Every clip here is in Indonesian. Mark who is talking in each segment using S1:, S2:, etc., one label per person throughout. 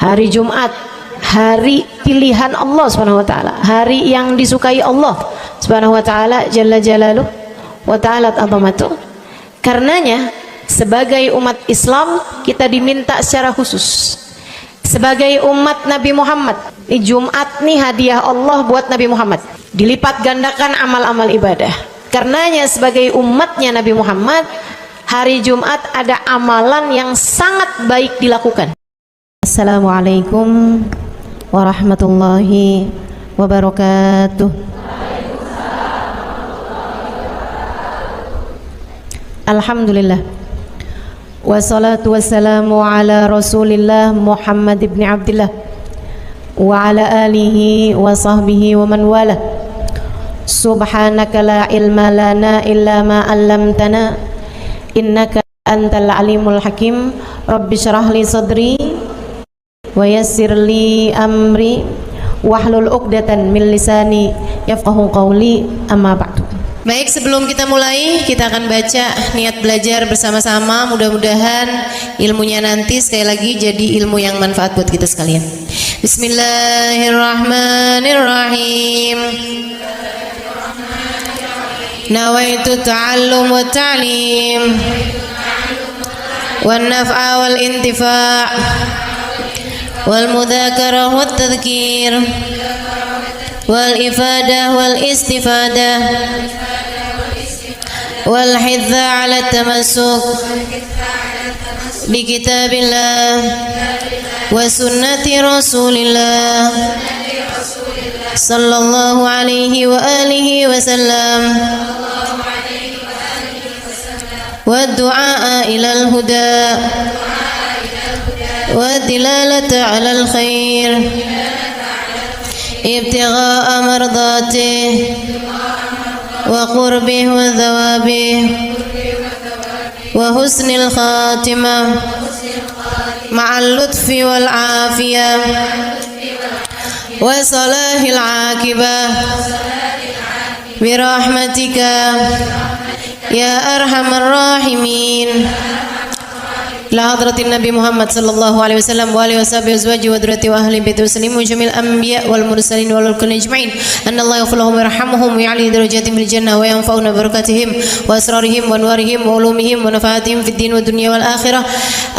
S1: Hari Jumat, hari pilihan Allah Subhanahu wa taala, hari yang disukai Allah Subhanahu wa taala jalla jalaluh wa ta'ala azamatuh. Karenanya sebagai umat Islam kita diminta secara khusus sebagai umat Nabi Muhammad, di Jumat nih hadiah Allah buat Nabi Muhammad, dilipat gandakan amal-amal ibadah. Karenanya sebagai umatnya Nabi Muhammad, hari Jumat ada amalan yang sangat baik dilakukan. Assalamualaikum warahmatullahi wabarakatuh. Alhamdulillah, wassalatu wassalamu ala rasulillah Muhammad ibn Abdillah wa ala alihi wa sahbihi wa man wala. Subhanaka la ilma lana illa ma 'allamtana innaka antal alimul hakim. Rabbi syrah li sadri wa yassir li amri wahlul 'uqdatan min lisani yafqahu qawli, amma ba'du. Baik, sebelum kita mulai, kita akan baca niat belajar bersama-sama. Mudah-mudahan ilmunya nanti sekali lagi jadi ilmu yang manfaat buat kita sekalian. Bismillahirrahmanirrahim. Nawaitu ta'allum wa ta'lim wan naf'a wal intifa' wal mudzakarah wat tadhkir wal ifadah wal istifadah wal hidza 'ala tamassuk bi kitabillah wa sunnati rasulillah sallallahu alaihi wa alihi wasallam wa du'a ilal huda wa dilalata 'alal khair ibtigha'a mardatih wa qurbih wa thawabih wa husnil khatimah ma'al lutfi wal afiyah wa salahil aqibah birahmatika ya arhamar rahimin. La hadratin Nabi Muhammad sallallahu alaihi wasallam wa alihi washabihi azwaji wa dzurriyyati wa ahli baiti muslimin jamil anbiya wal mursalin wal kulli ajma'in. Anna Allah yaghfiruhum wa yarhamuhum wa ya'li darajatihim fil jannah wa yanfa'una barakatihim wa asrarihim wa anwarihim wa ulumihim wa nafaatihim fid din wa dunya wal akhirah.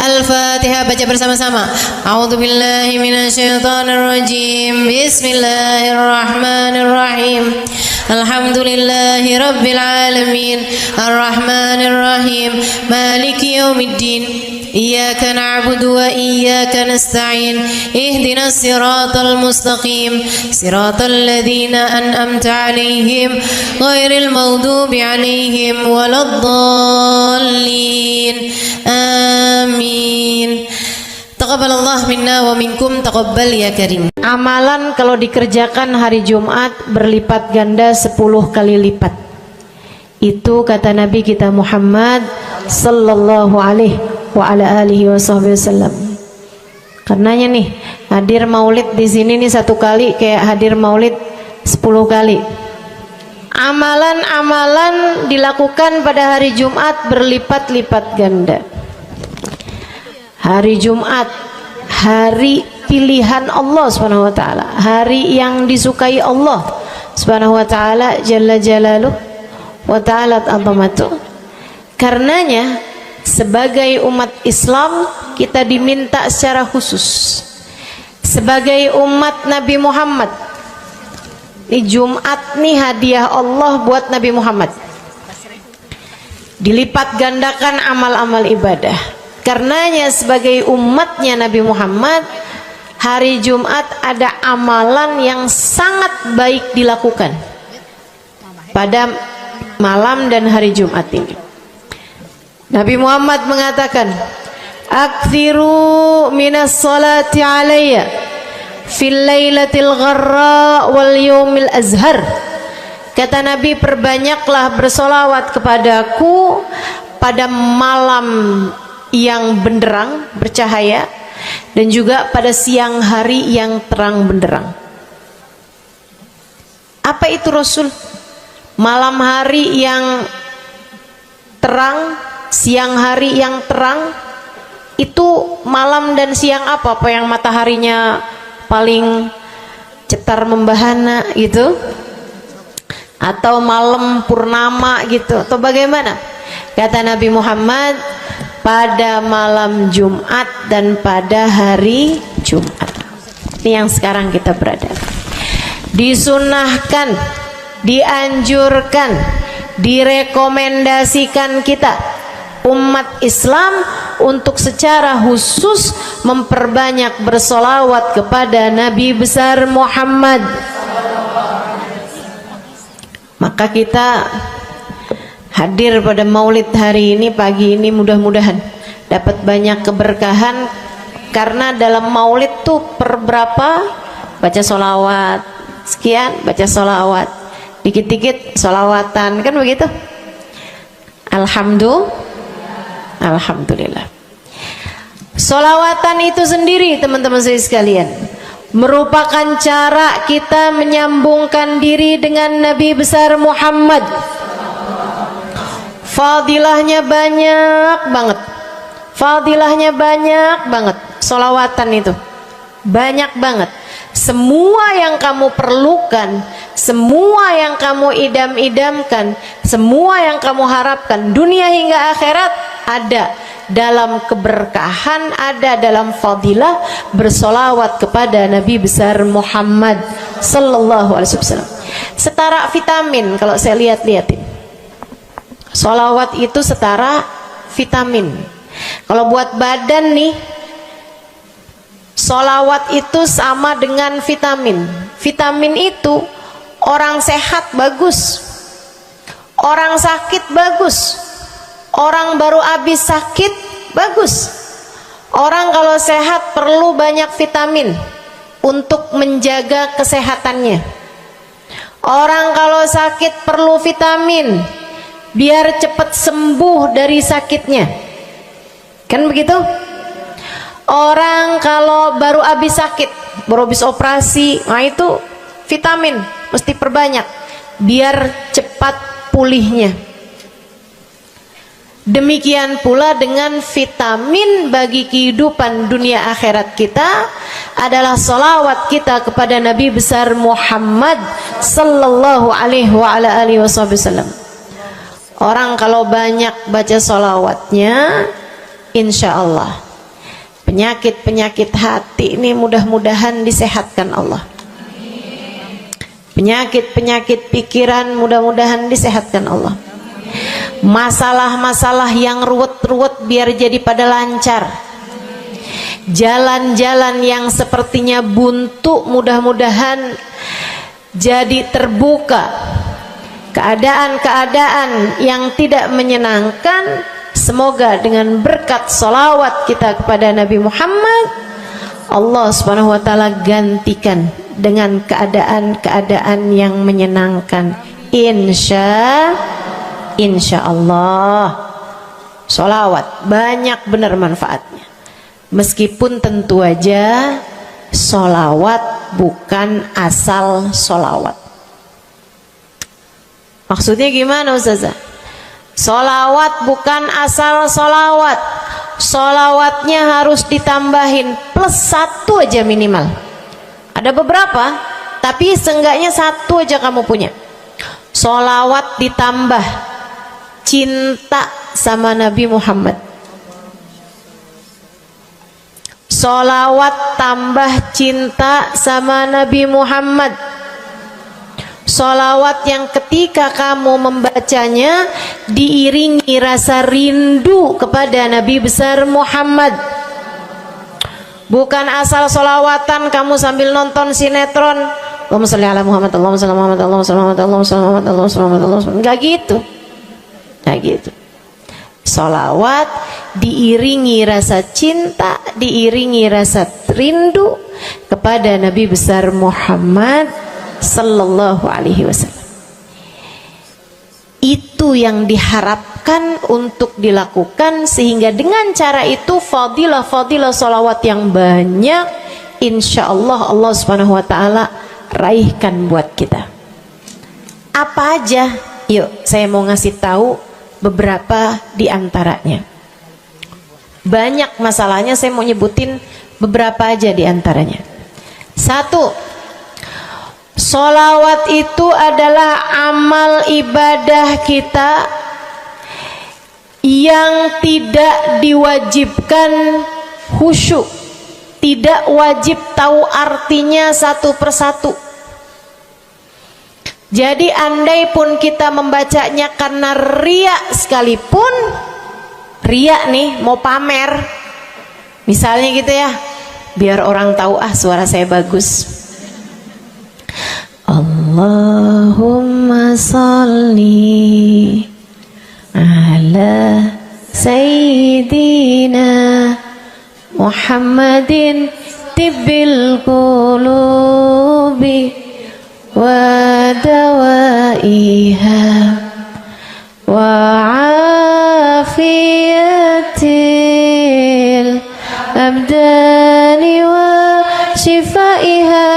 S1: Al-Fatihah, baca bersama-sama. A'udzu billahi minasyaitonir rajim. Bismillahirrahmanirrahim. Alhamdulillahi rabbil alamin. Arrahmanir rahim. Maliki yaumiddin. Iyyaka na'budu wa iyyaka nasta'in. Ihdinas siratal mustaqim. Siratal ladzina an'amta 'alaihim ghairil maghdubi 'alaihim waladdallin. Amin. Taqabbalallah minna wa minkum, taqabbal ya karim. Amalan kalau dikerjakan hari Jumat berlipat ganda 10 kali lipat. Itu kata Nabi kita Muhammad sallallahu alaihi wa ala alihi wasallam. Karenanya nih, hadir maulid di sini nih 1 kali kayak hadir maulid 10 kali. Amalan-amalan dilakukan pada hari Jumat berlipat-lipat ganda. Hari Jumat, hari pilihan Allah Subhanahu wa taala, hari yang disukai Allah Subhanahu wa taala jalla jalaluh wa ta'ala azamatuh. Karenanya sebagai umat Islam kita diminta secara khusus sebagai umat Nabi Muhammad, di Jumat nih hadiah Allah buat Nabi Muhammad, dilipat gandakan amal-amal ibadah. Karenanya sebagai umatnya Nabi Muhammad, hari Jumat ada amalan yang sangat baik dilakukan pada malam dan hari Jumat ini. Nabi Muhammad mengatakan, "Aktsiru minas salati alayya fil lailatil gharra wal yaumil azhar." Kata Nabi, perbanyaklah bersolawat kepadaku pada malam yang benderang, bercahaya, dan juga pada siang hari yang terang benderang. Apa itu Rasul? Malam hari yang terang, siang hari yang terang, Itu malam dan siang apa yang mataharinya paling cetar membahana gitu, atau malam purnama gitu, atau bagaimana? Kata Nabi Muhammad, pada malam Jumat dan pada hari Jumat. Ini yang sekarang kita berada. Disunahkan, dianjurkan, direkomendasikan kita umat Islam untuk secara khusus memperbanyak bersolawat kepada Nabi besar Muhammad. Maka kita hadir pada maulid hari ini, pagi ini, mudah-mudahan dapat banyak keberkahan, karena dalam maulid tuh per berapa baca solawat sekian, baca solawat dikit-dikit, solawatan, kan begitu. Alhamdulillah. Solawatan itu sendiri teman-teman saya sekalian merupakan cara kita menyambungkan diri dengan Nabi besar Muhammad. Fadilahnya banyak banget, fadilahnya banyak banget. Solawatan itu banyak banget. Semua yang kamu perlukan, semua yang kamu idam-idamkan, semua yang kamu harapkan dunia hingga akhirat ada dalam keberkahan, ada dalam fadilah bersolawat kepada Nabi besar Muhammad sallallahu alaihi wasallam. Setara vitamin kalau saya lihat-lihatin. Solawat itu setara vitamin. Kalau buat badan nih, solawat itu sama dengan vitamin. Vitamin itu orang sehat bagus, orang sakit bagus, orang baru habis sakit bagus. Orang kalau sehat perlu banyak vitamin untuk menjaga kesehatannya. Orang kalau sakit perlu vitamin biar cepat sembuh dari sakitnya, kan begitu? Orang kalau baru habis sakit, baru habis operasi, nah itu vitamin mesti perbanyak biar cepat pulihnya. Demikian pula dengan vitamin bagi kehidupan dunia akhirat kita adalah solawat kita kepada Nabi besar Muhammad sallallahu alaihi wasallam. Orang kalau banyak baca solawatnya, insya Allah penyakit-penyakit hati ini mudah-mudahan disehatkan Allah. Penyakit-penyakit pikiran mudah-mudahan disehatkan Allah. Masalah-masalah yang ruwet-ruwet biar jadi pada lancar. Jalan-jalan yang sepertinya buntu mudah-mudahan jadi terbuka. Keadaan-keadaan yang tidak menyenangkan, semoga dengan berkat solawat kita kepada Nabi Muhammad, Allah subhanahu wa ta'ala gantikan dengan keadaan-keadaan yang menyenangkan. Insya Allah. Solawat banyak benar manfaatnya. Meskipun tentu aja solawat bukan asal solawat. Maksudnya gimana Ustazah? Solawat bukan asal solawat. Solawatnya harus ditambahin plus 1 aja minimal. Ada beberapa, tapi seenggaknya 1 aja kamu punya. Solawat ditambah cinta sama Nabi Muhammad. Solawat tambah cinta sama Nabi Muhammad. Solawat yang ketika kamu membacanya diiringi rasa rindu kepada Nabi besar Muhammad. Bukan asal solawatan kamu sambil nonton sinetron, Allahumma sholli ala Muhammad, Allahumma sholli ala Muhammad, Allahumma sholli ala Muhammad, Allahumma sholli ala Muhammad, Allahumma sholli ala Muhammad. Enggak gitu. Enggak gitu. Solawat diiringi rasa cinta, diiringi rasa rindu kepada Nabi besar Muhammad sallallahu alaihi wasallam. Itu yang diharapkan untuk dilakukan, sehingga dengan cara itu fadilah-fadilah solawat yang banyak insya Allah Allah subhanahu wa ta'ala raihkan buat kita. Apa aja? Yuk saya mau ngasih tahu beberapa di antaranya. Banyak masalahnya, saya mau nyebutin beberapa aja di antaranya. Satu, sholawat itu adalah amal ibadah kita yang tidak diwajibkan khusyuk, tidak wajib tahu artinya satu persatu. Jadi andai pun kita membacanya karena riya sekalipun, riya nih mau pamer misalnya gitu ya, biar orang tahu suara saya bagus. Allahumma sholli ala sayyidina Muhammadin tibbil qulubi wa dawaiha wa afiyatil abdani wa shifaiha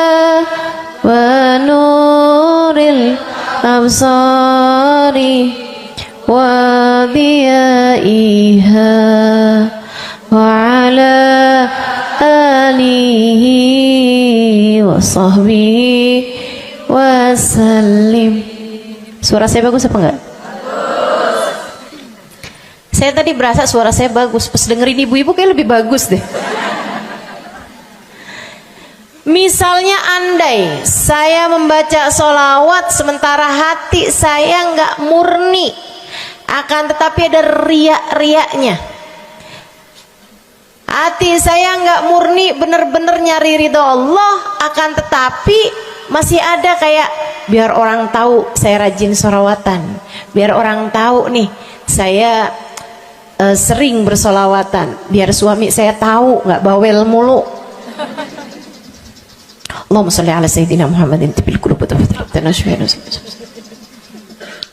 S1: wa nuril absari wa diyaiha wa ala alihi wa sahbihi wasallim. Suara saya bagus apa enggak? Bagus. Saya tadi berasa suara saya bagus, pas dengerin ibu-ibu kayak lebih bagus deh. Misalnya andai saya membaca sholawat sementara hati saya enggak murni, akan tetapi ada riak-riaknya. Hati saya enggak murni bener-bener nyari ridho Allah, akan tetapi masih ada kayak biar orang tahu saya rajin sholawatan, biar orang tahu nih saya sering bersolawatan, biar suami saya tahu nggak bawel mulu. Allahumma sholli ala sayyidina Muhammadin tibil qulub.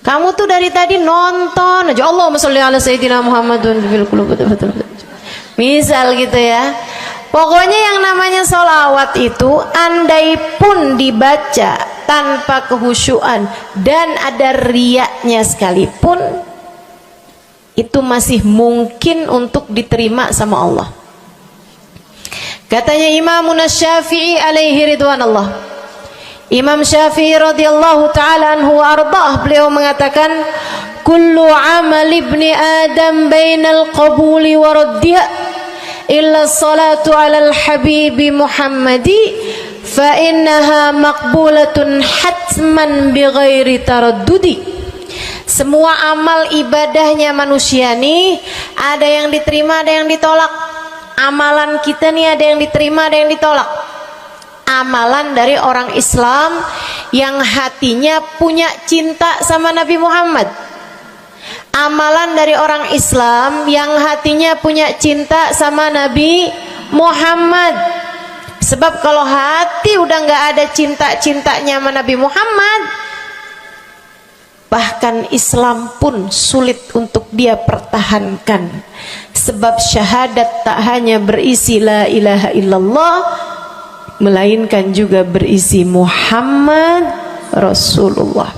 S1: Kamu tuh dari tadi nonton aja Allahumma sholli ala sayyidina Muhammadin tibil qulub. Misal gitu ya. Pokoknya yang namanya sholawat itu andai pun dibaca tanpa kehusyuan dan ada riaknya sekalipun, itu masih mungkin untuk diterima sama Allah. Katanya Imam Syafi'i alaihi ridwanallah, Imam Syafi'i radhiyallahu ta'ala anhu wa ardhah, beliau mengatakan kullu amal ibni adam bainal qabuli wa raddiha illa salatu alal habibi Muhammadi fa innaha maqbulatun hatman bighairi taraddudi. Semua amal ibadahnya manusia nih ada yang diterima, ada yang ditolak. Amalan kita nih ada yang diterima, ada yang ditolak. Amalan dari orang Islam yang hatinya punya cinta sama Nabi Muhammad, amalan dari orang Islam yang hatinya punya cinta sama Nabi Muhammad. Sebab kalau hati udah nggak ada cinta-cintanya sama Nabi Muhammad, bahkan Islam pun sulit untuk dia pertahankan. Sebab syahadat tak hanya berisi la ilaha illallah, melainkan juga berisi Muhammad Rasulullah.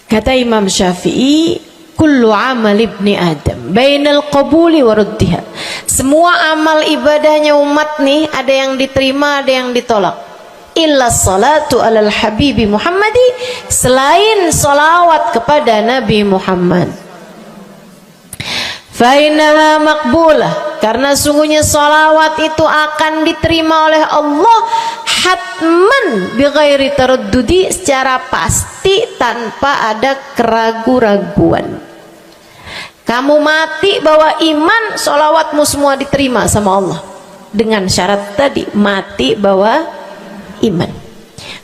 S1: Kata Imam Syafi'i, kullu amal ibni adam bainal qabuli wa raddiha. Semua amal ibadahnya umat nih ada yang diterima, ada yang ditolak. Illa salatu alal habibi Muhammadi, selain salawat kepada Nabi Muhammad. Fa innaha maqbulah, karena sungguhnya salawat itu akan diterima oleh Allah hatman bighairi taraddudi, secara pasti tanpa ada keraguan-raguan. Kamu mati bawa iman, sholawatmu semua diterima sama Allah. Dengan syarat tadi, mati bawa iman,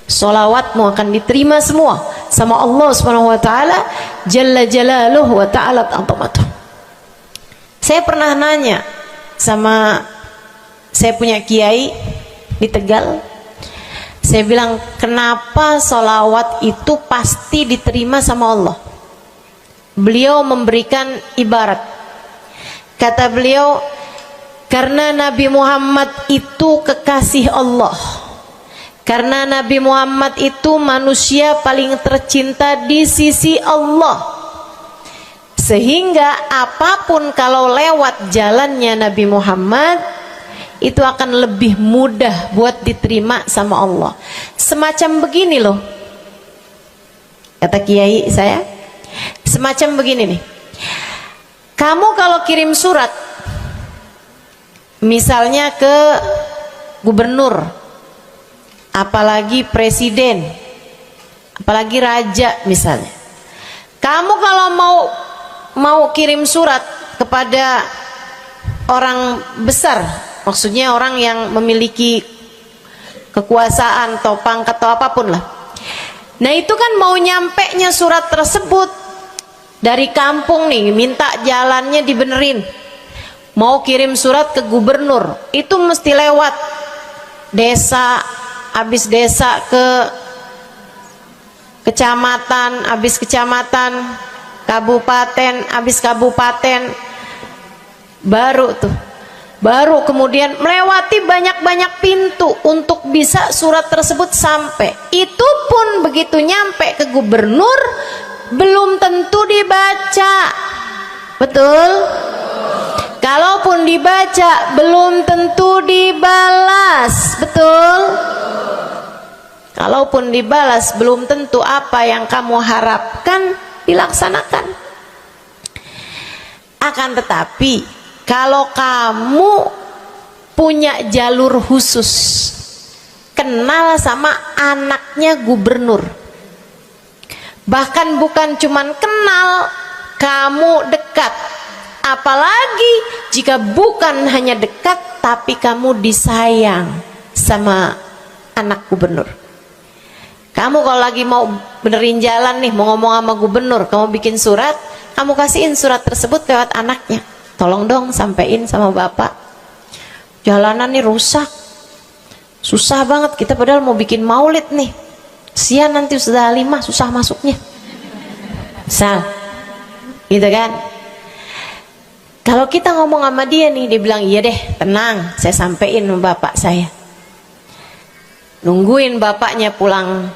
S1: sholawatmu akan diterima semua sama Allah Subhanahu wa taala jalla jalaluhu wa ta'ala azamatuh. Saya pernah nanya sama saya punya kiai di Tegal. Saya bilang, kenapa sholawat itu pasti diterima sama Allah? Beliau memberikan ibarat. Kata beliau, karena Nabi Muhammad itu kekasih Allah, karena Nabi Muhammad itu manusia paling tercinta di sisi Allah. Sehingga apapun kalau lewat jalannya Nabi Muhammad itu akan lebih mudah buat diterima sama Allah. Semacam begini loh, kata kiai saya, semacam begini nih. Kamu kalau kirim surat misalnya ke gubernur, apalagi presiden, apalagi raja misalnya, kamu kalau mau kirim surat kepada orang besar, maksudnya orang yang memiliki kekuasaan atau pangkat atau apapun lah. Nah itu kan mau nyampe nya surat tersebut dari kampung nih, minta jalannya dibenerin, mau kirim surat ke gubernur, itu mesti lewat desa, habis desa ke kecamatan, habis kecamatan, kabupaten, habis kabupaten, baru kemudian melewati banyak-banyak pintu untuk bisa surat tersebut sampai. Itu pun begitu nyampe ke gubernur belum tentu dibaca, betul? Kalaupun dibaca belum tentu dibalas, betul? Kalaupun dibalas belum tentu apa yang kamu harapkan dilaksanakan. Akan tetapi kalau kamu punya jalur khusus, kenal sama anaknya gubernur, bahkan bukan cuman kenal, kamu dekat, apalagi jika bukan hanya dekat tapi kamu disayang sama anak gubernur. Kamu kalau lagi mau benerin jalan nih, mau ngomong sama gubernur, kamu bikin surat, kamu kasihin surat tersebut lewat anaknya. Tolong dong sampein sama bapak, jalanan nih rusak, susah banget, kita padahal mau bikin maulid nih, sian nanti sudah 5 susah masuknya, misal gitu kan. Kalau kita ngomong sama dia nih, dia bilang iya deh tenang, saya sampein sama bapak saya. Nungguin bapaknya pulang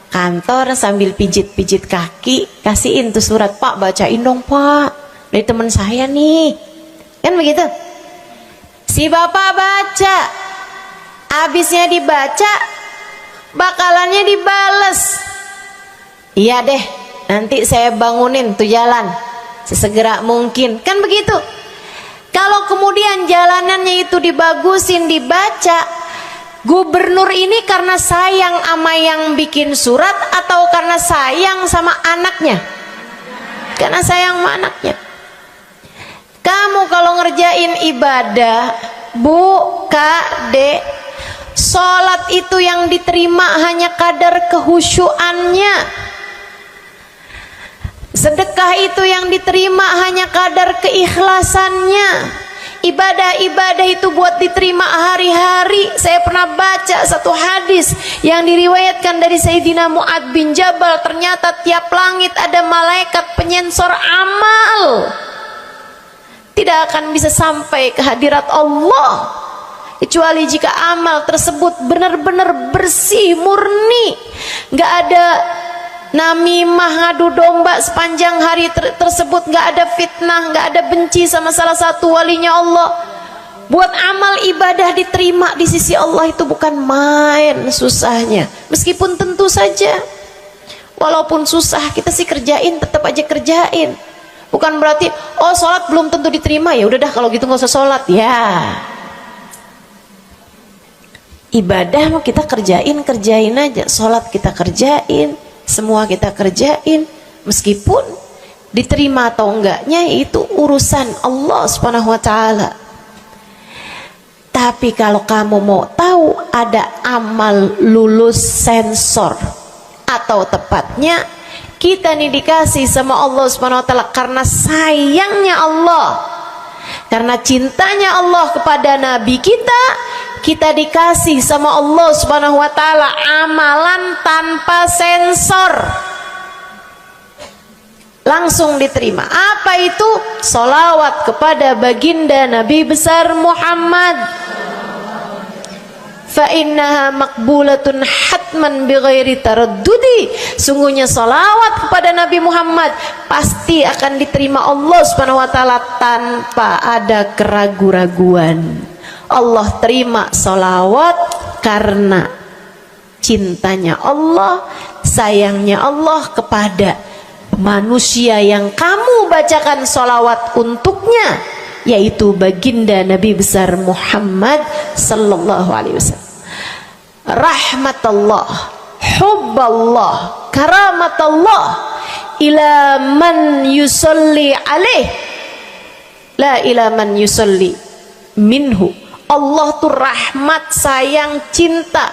S1: kantor sambil pijit-pijit kaki, kasihin tuh surat, Pak bacain dong Pak, dari teman saya nih, kan begitu. Si bapak baca, habisnya dibaca bakalannya dibales, iya deh nanti saya bangunin tuh jalan sesegera mungkin, kan begitu. Kalau kemudian jalanannya itu dibagusin, dibaca, gubernur ini karena sayang sama yang bikin surat atau karena sayang sama anaknya? Karena sayang sama anaknya. Kamu kalau ngerjain ibadah, Bu, Kak, Dek, sholat itu yang diterima hanya kadar kehusyuannya. Sedekah itu yang diterima hanya kadar keikhlasannya. Ibadah-ibadah itu buat diterima hari-hari. Saya pernah baca satu hadis yang diriwayatkan dari Sayyidina Mu'ad bin Jabal. Ternyata tiap langit ada malaikat penyensor amal, tidak akan bisa sampai ke hadirat Allah kecuali jika amal tersebut benar-benar bersih, murni, nggak ada namimah, ngadu domba sepanjang hari tersebut, nggak ada fitnah, nggak ada benci sama salah satu walinya Allah. Buat amal ibadah diterima di sisi Allah itu bukan main susahnya. Meskipun tentu saja walaupun susah kita sih kerjain, tetap aja kerjain. Bukan berarti oh sholat belum tentu diterima, ya udah dah kalau gitu nggak usah sholat. Ya ibadah mau kita kerjain aja, sholat kita kerjain, semua kita kerjain, meskipun diterima atau enggaknya itu urusan Allah Subhanahu wa taala. Tapi kalau kamu mau tahu, ada amal lulus sensor, atau tepatnya kita nih dikasih sama Allah Subhanahu wa taala karena sayangnya Allah, karena cintanya Allah kepada nabi kita, kita dikasih sama Allah Subhanahu wa taala amalan tanpa sensor, langsung diterima. Apa itu? Sholawat kepada baginda Nabi besar Muhammad. fa innaha maqbulatun hatman bighairi taraddudi. Sungguhnya salawat kepada Nabi Muhammad pasti akan diterima Allah Subhanahu wa taala tanpa ada keraguan-raguan. Allah terima salawat karena cintanya Allah, sayangnya Allah kepada manusia yang kamu bacakan salawat untuknya, yaitu baginda Nabi besar Muhammad sallallahu alaihi wasallam. Rahmatullah, hubballah, karamatullah ila man yusalli alaih, la ila man yusalli minhu. Allah tuh rahmat, sayang, cinta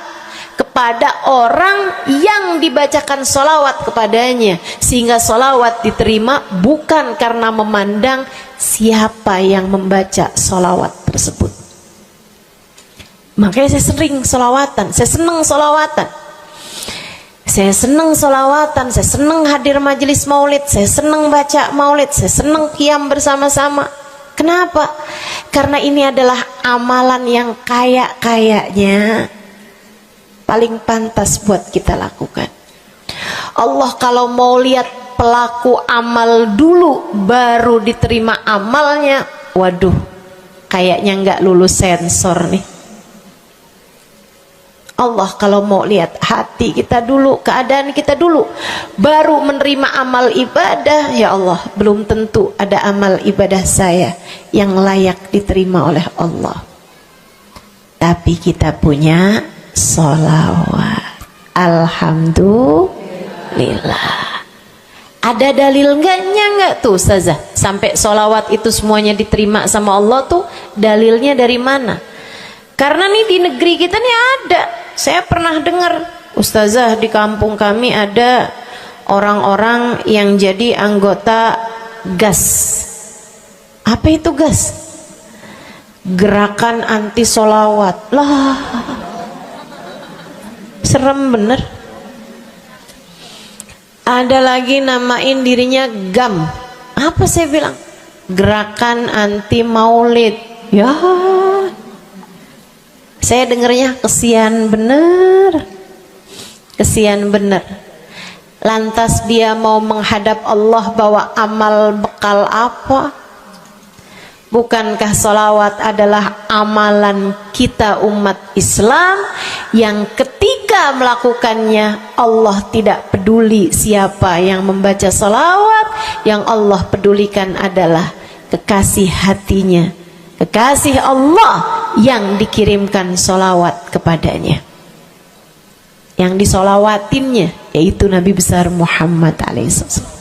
S1: kepada orang yang dibacakan solawat kepadanya, sehingga solawat diterima bukan karena memandang siapa yang membaca solawat tersebut. Makanya saya sering solawatan, saya senang solawatan, saya senang solawatan, saya senang hadir majelis maulid, saya senang baca maulid, saya senang qiyam bersama-sama. Kenapa? Karena ini adalah amalan yang kayaknya paling pantas buat kita lakukan. Allah kalau mau lihat pelaku amal dulu baru diterima amalnya, waduh, kayaknya nggak lulus sensor nih. Allah kalau mau lihat hati kita dulu, keadaan kita dulu, baru menerima amal ibadah, ya Allah, belum tentu ada amal ibadah saya yang layak diterima oleh Allah. Tapi kita punya sholawat, alhamdulillah. Ada dalil nggak tuh Ustazah sampai sholawat itu semuanya diterima sama Allah tuh? Dalilnya dari mana? Karena nih di negeri kita nih ada, saya pernah dengar Ustazah, di kampung kami ada orang-orang yang jadi anggota GAS. Apa itu GAS? Gerakan anti sholawat. Lah, serem bener. Ada lagi namain dirinya GAM. Apa saya bilang? Gerakan anti maulid. Ya, saya dengernya kesian bener, kesian bener. Lantas dia mau menghadap Allah bawa amal bekal apa? Bukankah sholawat adalah amalan kita umat Islam yang ketika melakukannya Allah tidak peduli siapa yang membaca sholawat, yang Allah pedulikan adalah kekasih hatinya, kekasih Allah yang dikirimkan sholawat kepadanya, yang disolawatinnya yaitu Nabi besar Muhammad alaihissalam.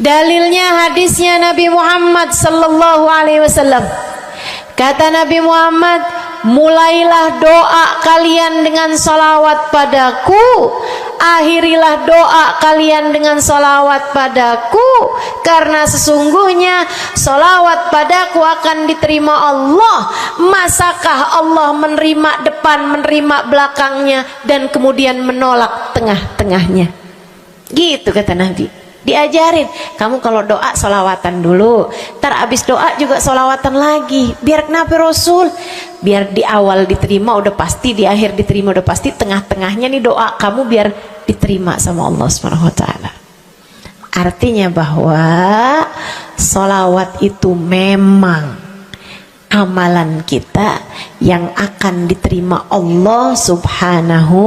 S1: Dalilnya hadisnya Nabi Muhammad sallallahu alaihi wasallam. Kata Nabi Muhammad, mulailah doa kalian dengan salawat padaku, akhirilah doa kalian dengan salawat padaku, karena sesungguhnya salawat padaku akan diterima Allah. Masakah Allah menerima depan, menerima belakangnya, dan kemudian menolak tengah-tengahnya? Gitu kata Nabi. Diajarin, kamu kalau doa solawatan dulu, ntar abis doa juga solawatan lagi. Biar kenapa Rasul? Biar di awal diterima udah pasti, di akhir diterima udah pasti, tengah-tengahnya nih doa kamu biar diterima sama Allah SWT. Artinya bahwa solawat itu memang amalan kita yang akan diterima Allah Subhanahu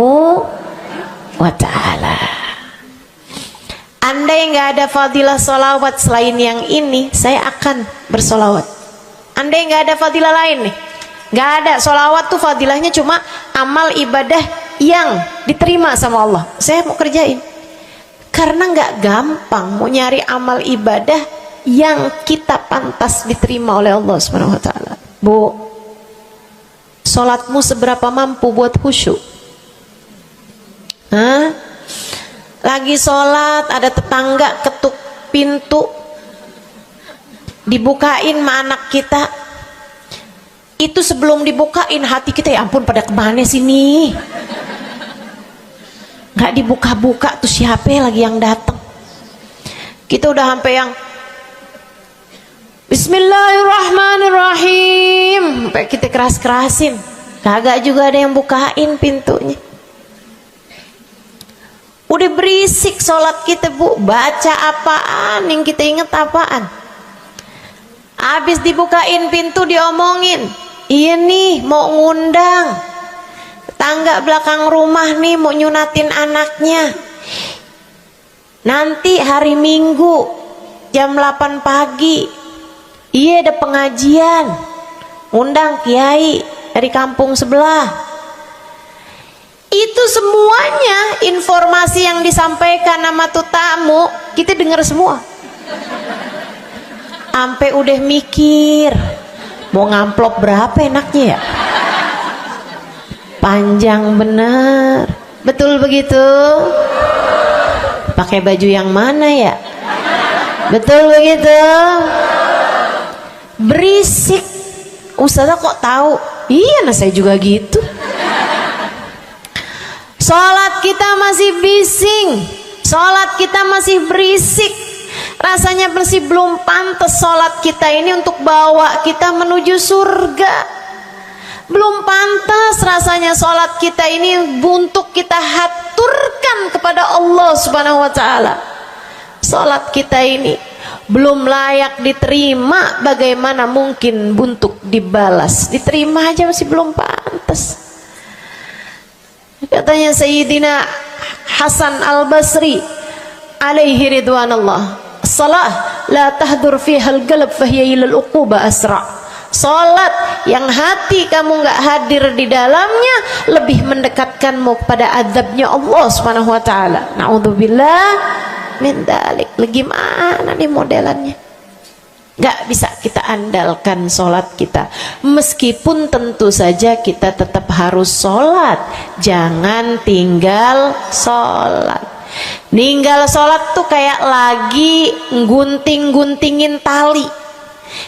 S1: wa ta'ala. Andai nggak ada fadilah solawat selain yang ini, saya akan bersolawat. Andai nggak ada fadilah lain nih, nggak ada solawat tuh fadilahnya cuma amal ibadah yang diterima sama Allah, saya mau kerjain. Karena nggak gampang mau nyari amal ibadah yang kita pantas diterima oleh Allah Subhanahu wa ta'ala. Bu, sholatmu seberapa mampu buat khusyuk? Hah? Lagi sholat, ada tetangga ketuk pintu, dibukain sama anak kita. Itu sebelum dibukain hati kita, ya ampun pada kemana sini? Gak dibuka-buka tuh siapa lagi yang datang? Kita udah sampai yang Bismillahirrahmanirrahim, sampai kita keras-kerasin. Kagak juga ada yang bukain pintunya. Udah berisik sholat kita bu, baca apaan, yang kita inget apaan. Habis dibukain pintu diomongin, iya nih mau ngundang tangga belakang rumah nih, mau nyunatin anaknya. Nanti hari Minggu jam 8 pagi, iya ada pengajian, ngundang kiai dari kampung sebelah. Itu semuanya informasi yang disampaikan sama tuh tamu, kita dengar semua. Sampai udah mikir, mau ngamplop berapa enaknya ya? Panjang bener. Betul begitu? Pakai baju yang mana ya? Betul begitu? Berisik. Ustazah kok tahu? Iya, nah saya juga gitu. Sholat kita masih bising, sholat kita masih berisik. Rasanya masih belum pantas sholat kita ini untuk bawa kita menuju surga. Belum pantas rasanya sholat kita ini untuk kita haturkan kepada Allah Subhanahu wa ta'ala. Sholat kita ini belum layak diterima, bagaimana mungkin untuk dibalas? Diterima aja masih belum pantas. Katanya Sayyidina Hasan Al-Basri alaihi ridwanallah, salah la tahdur fiha al-qalb fahiya ila al-uquba asra. Salat yang hati kamu nggak hadir di dalamnya lebih mendekatkanmu kepada azabnya Allah Subhanahu wa taala. Naudzubillah min dzalik. Gimana nih modelannya? Gak bisa kita andalkan sholat kita, meskipun tentu saja kita tetap harus sholat. Jangan tinggal sholat. Ninggal sholat tuh kayak lagi gunting-guntingin tali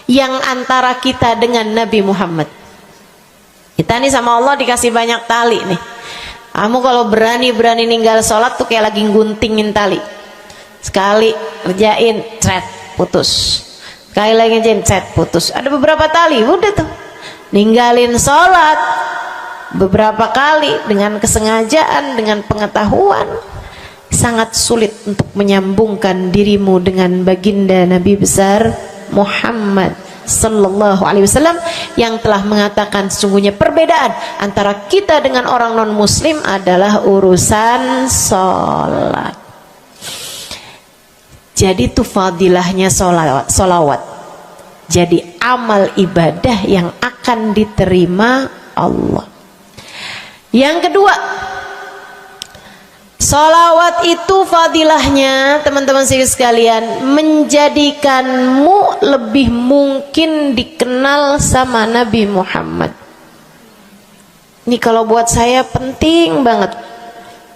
S1: yang antara kita dengan Nabi Muhammad. Kita nih sama Allah dikasih banyak tali nih. Kamu kalau berani-berani ninggal sholat tuh kayak lagi guntingin tali. Sekali kerjain, cret, putus. Sekali lagi ngejet putus. Ada beberapa tali, udah tuh ninggalin sholat beberapa kali dengan kesengajaan, dengan pengetahuan, sangat sulit untuk menyambungkan dirimu dengan baginda Nabi besar Muhammad sallallahu alaihi wasallam yang telah mengatakan sesungguhnya perbedaan antara kita dengan orang non muslim adalah urusan sholat. Jadi itu fadilahnya sholawat. Jadi amal ibadah yang akan diterima Allah. Yang kedua, sholawat itu fadilahnya teman-teman sekalian menjadikanmu lebih mungkin dikenal sama Nabi Muhammad. Ini kalau buat saya penting banget.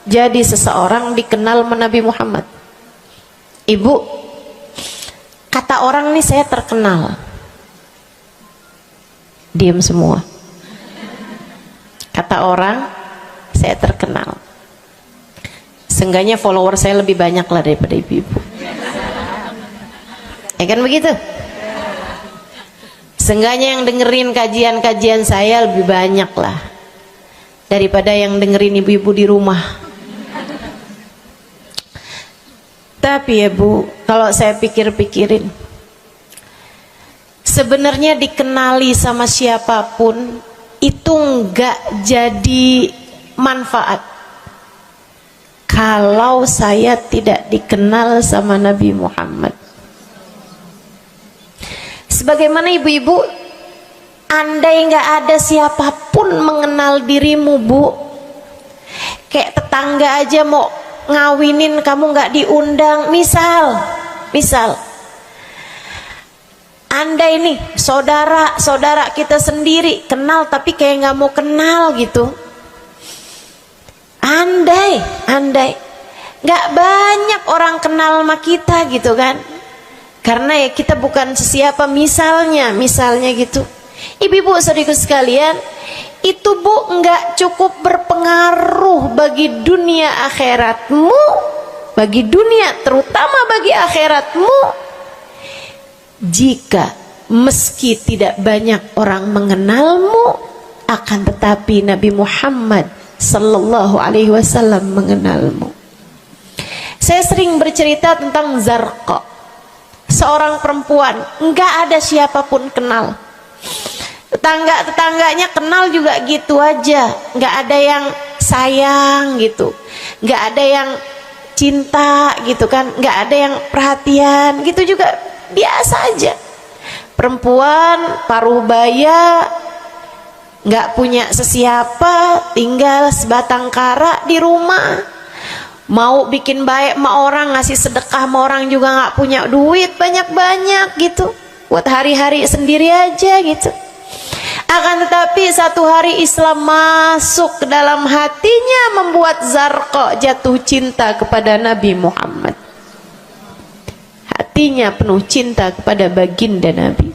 S1: Jadi seseorang dikenal sama Nabi Muhammad. Ibu, kata orang nih saya terkenal. Diam semua. Kata orang saya terkenal. Seenggaknya follower saya lebih banyak lah daripada ibu-ibu. Ya kan begitu? Seenggaknya yang dengerin kajian-kajian saya lebih banyak lah daripada yang dengerin ibu-ibu di rumah. Tapi ya Bu, kalau saya pikir-pikirin, sebenarnya dikenali sama siapapun itu enggak jadi manfaat kalau saya tidak dikenal sama Nabi Muhammad. Sebagaimana ibu-ibu, andai enggak ada siapapun mengenal dirimu Bu, kayak tetangga aja mau ngawinin kamu nggak diundang, misal andai nih saudara kita sendiri kenal tapi kayak nggak mau kenal gitu, andai nggak banyak orang kenal sama kita gitu kan, karena ya kita bukan sesiapa, misalnya gitu. Ibu-ibu saudaraku sekalian, itu Bu nggak cukup berpengaruh bagi dunia akhiratmu, bagi dunia terutama bagi akhiratmu, jika meski tidak banyak orang mengenalmu akan tetapi Nabi Muhammad sallallahu alaihi wasallam mengenalmu. Saya sering bercerita tentang Zarqa, seorang perempuan, enggak ada siapapun kenal. Tetangga-tetangganya kenal juga gitu aja, enggak ada yang sayang gitu, enggak ada yang cinta gitu kan, enggak ada yang perhatian gitu, juga biasa aja. Perempuan paruh baya, nggak punya sesiapa, tinggal sebatang kara di rumah. Mau bikin baik sama orang, ngasih sedekah sama orang juga nggak punya duit banyak-banyak gitu, buat hari-hari sendiri aja gitu. Akan tetapi satu hari Islam masuk ke dalam hatinya, membuat Zarqa jatuh cinta kepada Nabi Muhammad. Hatinya penuh cinta kepada baginda Nabi.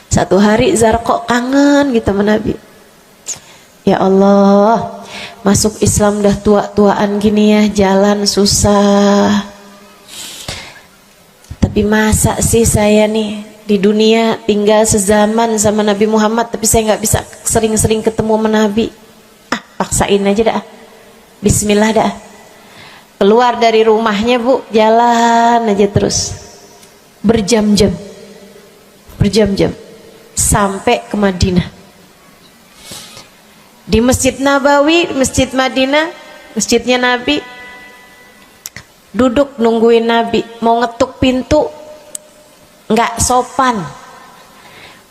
S1: Satu hari Zarqa kangen gitu sama Nabi. Ya Allah, masuk Islam dah tua-tuaan gini ya, jalan susah. Tapi masa sih saya nih di dunia tinggal sezaman sama Nabi Muhammad, tapi saya nggak bisa sering-sering ketemu sama Nabi. Paksain aja dah. Bismillah dah. Keluar dari rumahnya bu, jalan aja terus. Berjam-jam. Sampai ke Madinah. Di Masjid Nabawi, Masjid Madinah, masjidnya Nabi, duduk nungguin Nabi. Mau ngetuk pintu, nggak sopan,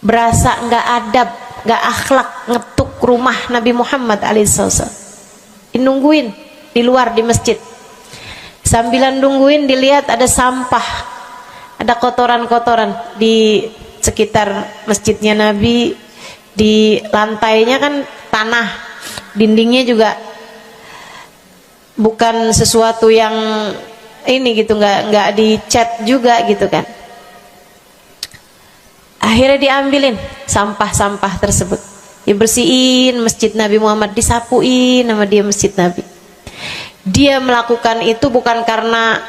S1: berasa nggak adab, nggak akhlak ngetuk rumah Nabi Muhammad alaihissalam. Nungguin di luar di masjid. Sambilan nungguin dilihat ada sampah, ada kotoran-kotoran di sekitar masjidnya Nabi. Di lantainya kan tanah, dindingnya juga bukan sesuatu yang ini gitu, nggak dicat juga gitu kan. Akhirnya diambilin sampah-sampah tersebut, dibersihin masjid Nabi Muhammad, disapuin nama dia masjid Nabi. Dia melakukan itu bukan karena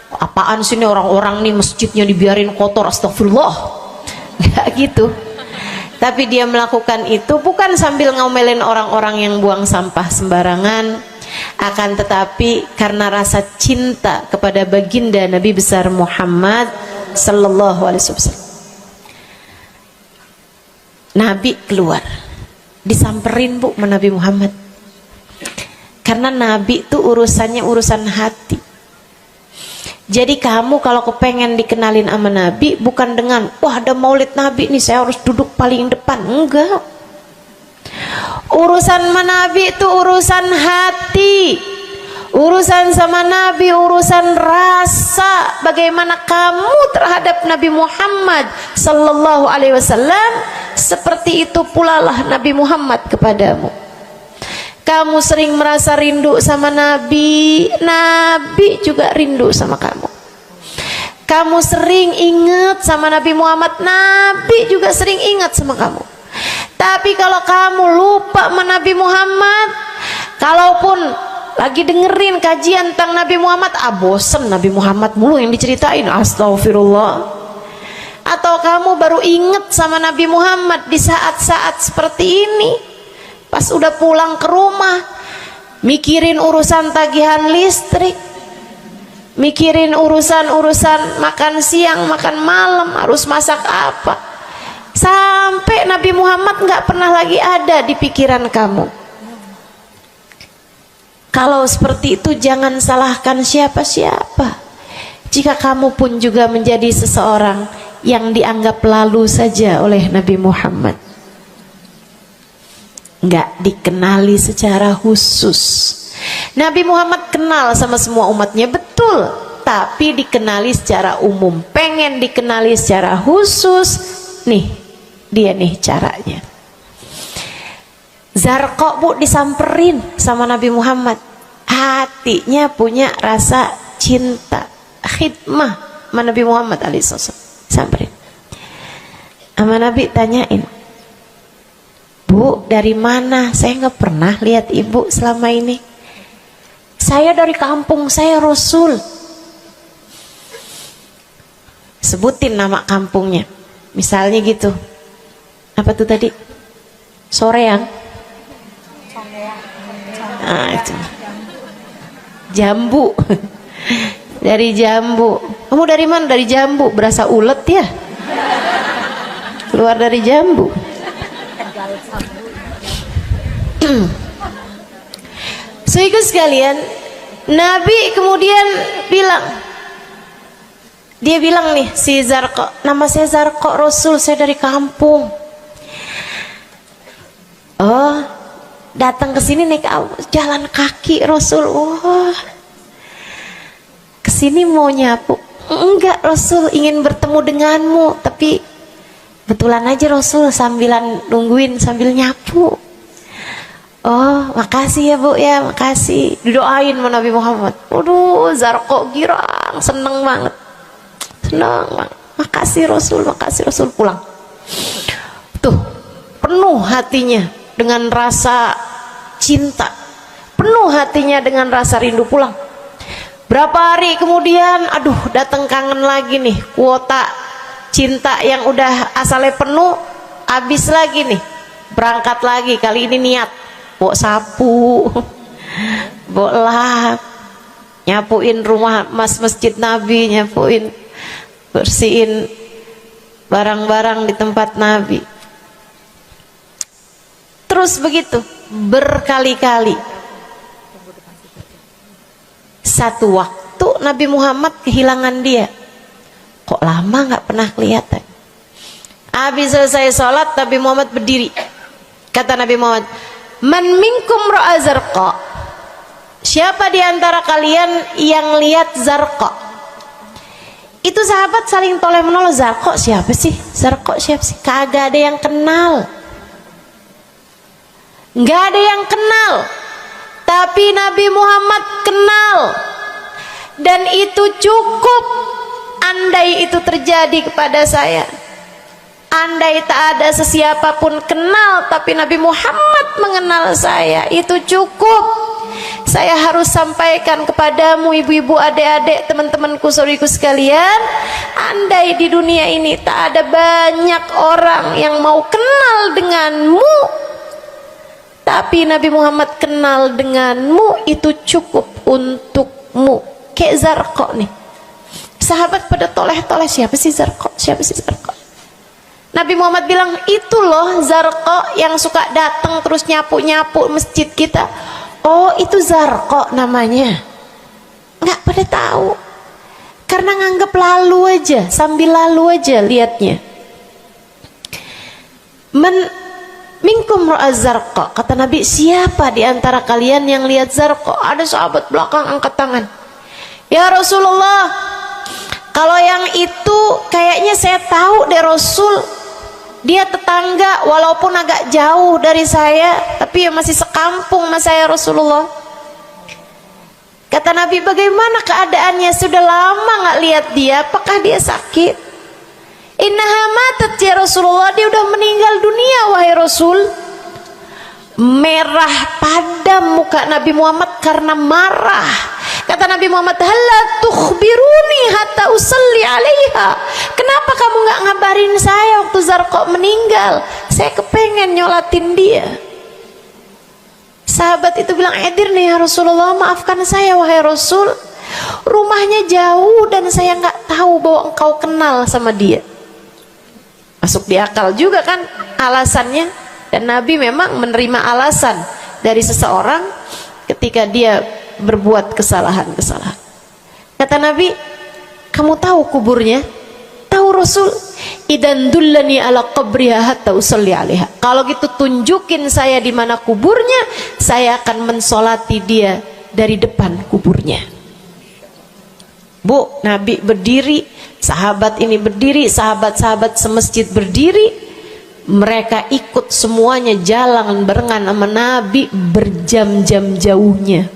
S1: apaan sih nih orang-orang nih masjidnya dibiarin kotor, astagfirullah, nggak gitu. Tapi dia melakukan itu bukan sambil ngomelin orang-orang yang buang sampah sembarangan, akan tetapi karena rasa cinta kepada baginda Nabi besar Muhammad sallallahu alaihi wasallam. Nabi keluar, disamperin bu sama Nabi Muhammad, karena Nabi itu urusannya urusan hati. Jadi kamu kalau kepengen dikenalin sama Nabi, bukan dengan wah ada maulid Nabi nih saya harus duduk paling depan, enggak. Urusan sama Nabi itu urusan hati. Urusan sama Nabi urusan rasa, bagaimana kamu terhadap Nabi Muhammad sallallahu alaihi wasallam, seperti itu pula lah Nabi Muhammad kepadamu. Kamu sering merasa rindu sama Nabi, Nabi juga rindu sama kamu. Kamu sering ingat sama Nabi Muhammad, Nabi juga sering ingat sama kamu. Tapi kalau kamu lupa sama Nabi Muhammad, kalaupun lagi dengerin kajian tentang Nabi Muhammad, bosen Nabi Muhammad mulu yang diceritain, astagfirullah. Atau kamu baru ingat sama Nabi Muhammad di saat-saat seperti ini, pas udah pulang ke rumah, mikirin urusan tagihan listrik, mikirin urusan makan siang, makan malam, harus masak apa, sampai Nabi Muhammad nggak pernah lagi ada di pikiran kamu. Kalau seperti itu jangan salahkan siapa-siapa. Jika kamu pun juga menjadi seseorang yang dianggap lalu saja oleh Nabi Muhammad, nggak dikenali secara khusus. Nabi Muhammad kenal sama semua umatnya, betul, tapi dikenali secara umum. Pengen dikenali secara khusus, nih dia nih caranya. Zarqa bu disamperin sama Nabi Muhammad, hatinya punya rasa cinta, khidmah sama Nabi Muhammad alaihissalam. Samperin sama Nabi, tanyain, Bu, dari mana? Saya nggak pernah lihat ibu selama ini. Saya dari kampung saya Rasul. Sebutin nama kampungnya, misalnya gitu. Apa tuh tadi? Soreang. Nah, itu. Jambu. Dari jambu. Kamu dari mana? Dari jambu. Berasa ulet ya? Keluar dari jambu. Saudara sekalian, Nabi kemudian bilang, dia bilang nih si Zarqa, nama saya Zarqa Rasul, saya dari kampung. Oh, datang ke sini naik jalan kaki Rasul. Wah, kesini mau nyapu? Enggak Rasul, ingin bertemu denganmu, tapi betulan aja Rasul sambilan nungguin sambil nyapu. Oh, makasih ya Bu ya, makasih. Didoain sama Nabi Muhammad. Waduh, Zarqa girang, seneng banget. Senang banget. Makasih Rasul pulang. Tuh, penuh hatinya dengan rasa cinta. Penuh hatinya dengan rasa rindu pulang. Berapa hari kemudian, aduh datang kangen lagi nih. Kuota cinta yang udah asalnya penuh, habis lagi nih. Berangkat lagi, kali ini niat. Bawa sapu, bawa lap, nyapuin rumah masjid Nabi, nyapuin, bersihin barang-barang di tempat Nabi. Terus begitu berkali-kali. Satu waktu Nabi Muhammad kehilangan dia. Kok lama nggak pernah kelihatan. Habis selesai sholat, Nabi Muhammad berdiri. Kata Nabi Muhammad, man minkum ra'a Zarqa, siapa di antara kalian yang lihat Zarqa? Itu sahabat saling toleh menolong. Zarqa siapa sih? Zarqa siapa sih? Kagak ada yang kenal, nggak ada yang kenal. Tapi Nabi Muhammad kenal, dan itu cukup. Andai itu terjadi kepada saya, andai tak ada sesiapa pun kenal, tapi Nabi Muhammad mengenal saya, itu cukup. Saya harus sampaikan kepadamu ibu-ibu, adik-adik, teman-temanku, saudariku sekalian, andai di dunia ini tak ada banyak orang yang mau kenal denganmu, tapi Nabi Muhammad kenal denganmu, itu cukup untukmu. Kayak Zarqa nih, sahabat pada toleh-toleh, siapa sih Zarqa? Siapa sih Zarqa? Nabi Muhammad bilang, itu loh Zarqa yang suka datang terus nyapu-nyapu masjid kita. Oh, itu Zarqa namanya. Nggak pada tahu, karena nganggep lalu aja, sambil lalu aja liatnya. Minkum ra'a Zarqa, kata Nabi, siapa di antara kalian yang lihat Zarqa? Ada sahabat belakang angkat tangan. Ya Rasulullah, kalau yang itu kayaknya saya tahu deh Rasul. Dia tetangga, walaupun agak jauh dari saya, tapi ya masih sekampung sama saya Rasulullah. Kata Nabi, bagaimana keadaannya? Sudah lama nggak lihat dia, apakah dia sakit? Innaha matat ya Rasulullah, dia udah meninggal dunia wahai Rasul. Merah padam muka Nabi Muhammad karena marah. Kata Nabi Muhammad, halla tukhbiruni hatta usalli alaiha. Kenapa kamu nggak ngabarin saya waktu Zarqa meninggal? Saya kepengen nyolatin dia. Sahabat itu bilang, edir nih ya Rasulullah, maafkan saya wahai Rasul. Rumahnya jauh dan saya nggak tahu bahwa engkau kenal sama dia. Masuk di akal juga kan alasannya. Dan Nabi memang menerima alasan dari seseorang ketika dia berbuat kesalahan-kesalahan. Kata Nabi, kamu tahu kuburnya? Tahu Rasul. Idan dullani ala qabriha hatta usalli alaiha. Kalau gitu tunjukin saya di mana kuburnya, saya akan mensolati dia dari depan kuburnya. Bu, Nabi berdiri, sahabat ini berdiri, sahabat-sahabat semasjid berdiri. Mereka ikut semuanya jalan barengan sama Nabi berjam-jam jauhnya,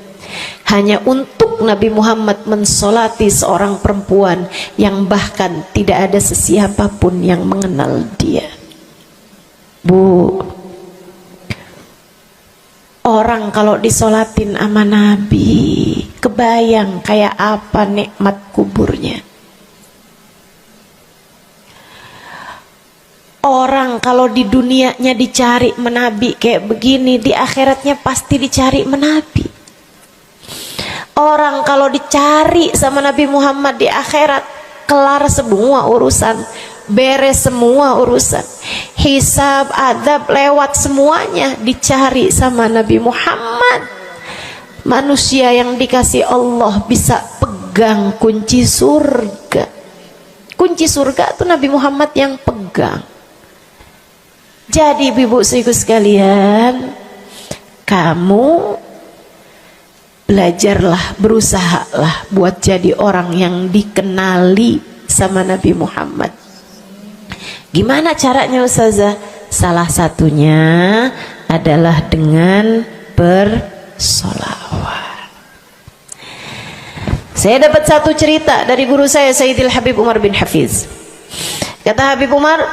S1: hanya untuk Nabi Muhammad mensolati seorang perempuan yang bahkan tidak ada sesiapa pun yang mengenal dia. Bu, orang kalau disolatin sama Nabi, kebayang kayak apa nikmat kuburnya. Orang kalau di dunianya dicari menabi kayak begini, di akhiratnya pasti dicari menabi. Orang kalau dicari sama Nabi Muhammad di akhirat, kelar semua urusan, beres semua urusan, hisab, adab lewat semuanya, dicari sama Nabi Muhammad. Manusia yang dikasih Allah bisa pegang kunci surga. Kunci surga itu Nabi Muhammad yang pegang. Jadi ibu ibu sekalian, kamu belajarlah, berusahalah buat jadi orang yang dikenali sama Nabi Muhammad. Gimana caranya Ustazah? Salah satunya adalah dengan bersolawat. Saya dapat satu cerita dari guru saya, Sayyidil Habib Umar bin Hafiz. Kata Habib Umar,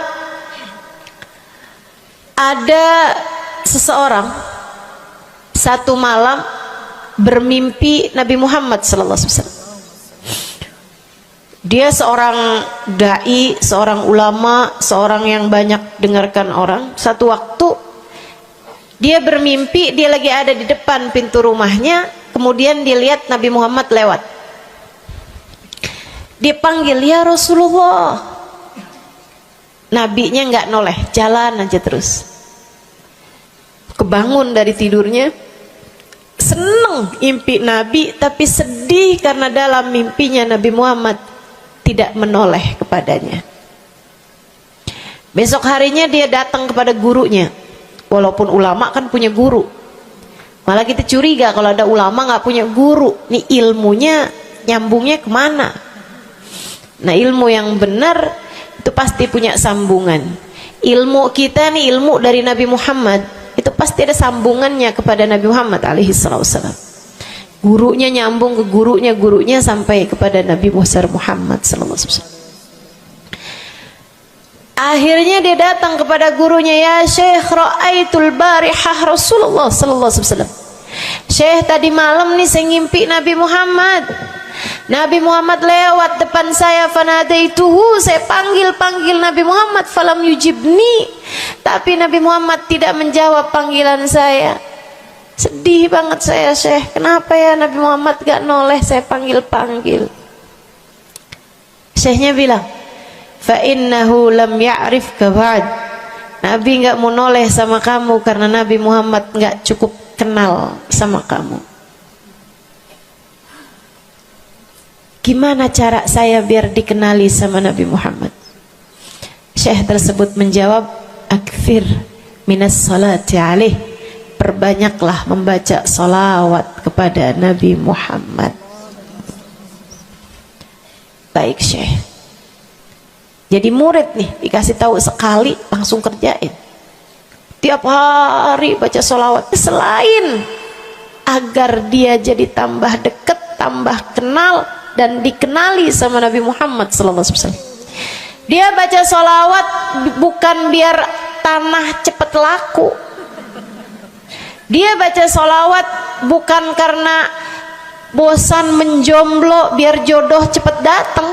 S1: ada seseorang satu malam bermimpi Nabi Muhammad sallallahu alaihi wasallam. Dia seorang dai, seorang ulama, seorang yang banyak dengarkan orang. Satu waktu dia bermimpi, dia lagi ada di depan pintu rumahnya, kemudian dia lihat Nabi Muhammad lewat. Dia panggil, "Ya Rasulullah." Nabinya nggak noleh, jalan aja terus. Kebangun dari tidurnya, seneng impi Nabi, tapi sedih karena dalam mimpinya Nabi Muhammad tidak menoleh kepadanya. Besok harinya dia datang kepada gurunya. Walaupun ulama kan punya guru, malah kita curiga kalau ada ulama nggak punya guru. Nih ilmunya nyambungnya kemana? Nah, ilmu yang benar itu pasti punya sambungan. Ilmu kita nih, ilmu dari Nabi Muhammad, itu pasti ada sambungannya kepada Nabi Muhammad alaihi wasallam. Gurunya nyambung ke gurunya sampai kepada Nabi Muhammad sallallahu alaihi wasallam. Akhirnya dia datang kepada gurunya, "Ya Syekh, ra'aitul barihah Rasulullah sallallahu alaihi wasallam." Syekh, tadi malam nih saya ngimpi Nabi Muhammad. Nabi Muhammad lewat depan saya, fanadaituhu, saya panggil Nabi Muhammad, falam yujibni, tapi Nabi Muhammad tidak menjawab panggilan saya. Sedih banget saya, Syekh. Kenapa ya Nabi Muhammad gak noleh saya panggil. Syekhnya bilang, fa innahu lam ya'rifka ba'd. Nabi gak mau noleh sama kamu karena Nabi Muhammad gak cukup kenal sama kamu. Gimana cara saya biar dikenali sama Nabi Muhammad? Syekh tersebut menjawab, akfir minas salati alaih, perbanyaklah membaca salawat kepada Nabi Muhammad. Baik Syekh. Jadi murid nih, dikasih tahu sekali langsung kerjain. Tiap hari baca salawat, selain agar dia jadi tambah dekat, tambah kenal dan dikenali sama Nabi Muhammad sallallahu alaihi wasallam. Dia baca sholawat bukan biar tanah cepat laku. Dia baca sholawat bukan karena bosan menjomblo biar jodoh cepat datang.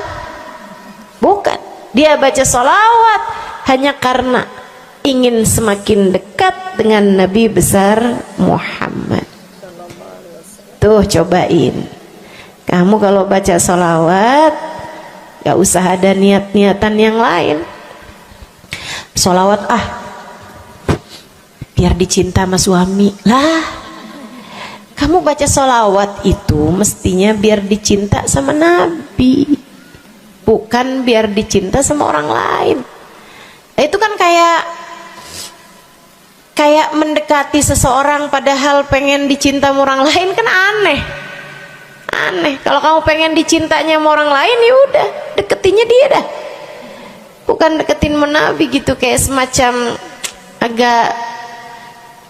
S1: Bukan. Dia baca sholawat hanya karena ingin semakin dekat dengan Nabi besar Muhammad. Tuh cobain. Kamu kalau baca sholawat gak usah ada niat-niatan yang lain. Sholawat biar dicinta sama suami lah. Kamu baca sholawat itu mestinya biar dicinta sama Nabi, bukan biar dicinta sama orang lain. Itu kan kayak mendekati seseorang padahal pengen dicinta sama orang lain, kan aneh. Kalau kamu pengen dicintanya sama orang lain, ya udah deketinnya dia dah, bukan deketin Nabi gitu. Kayak semacam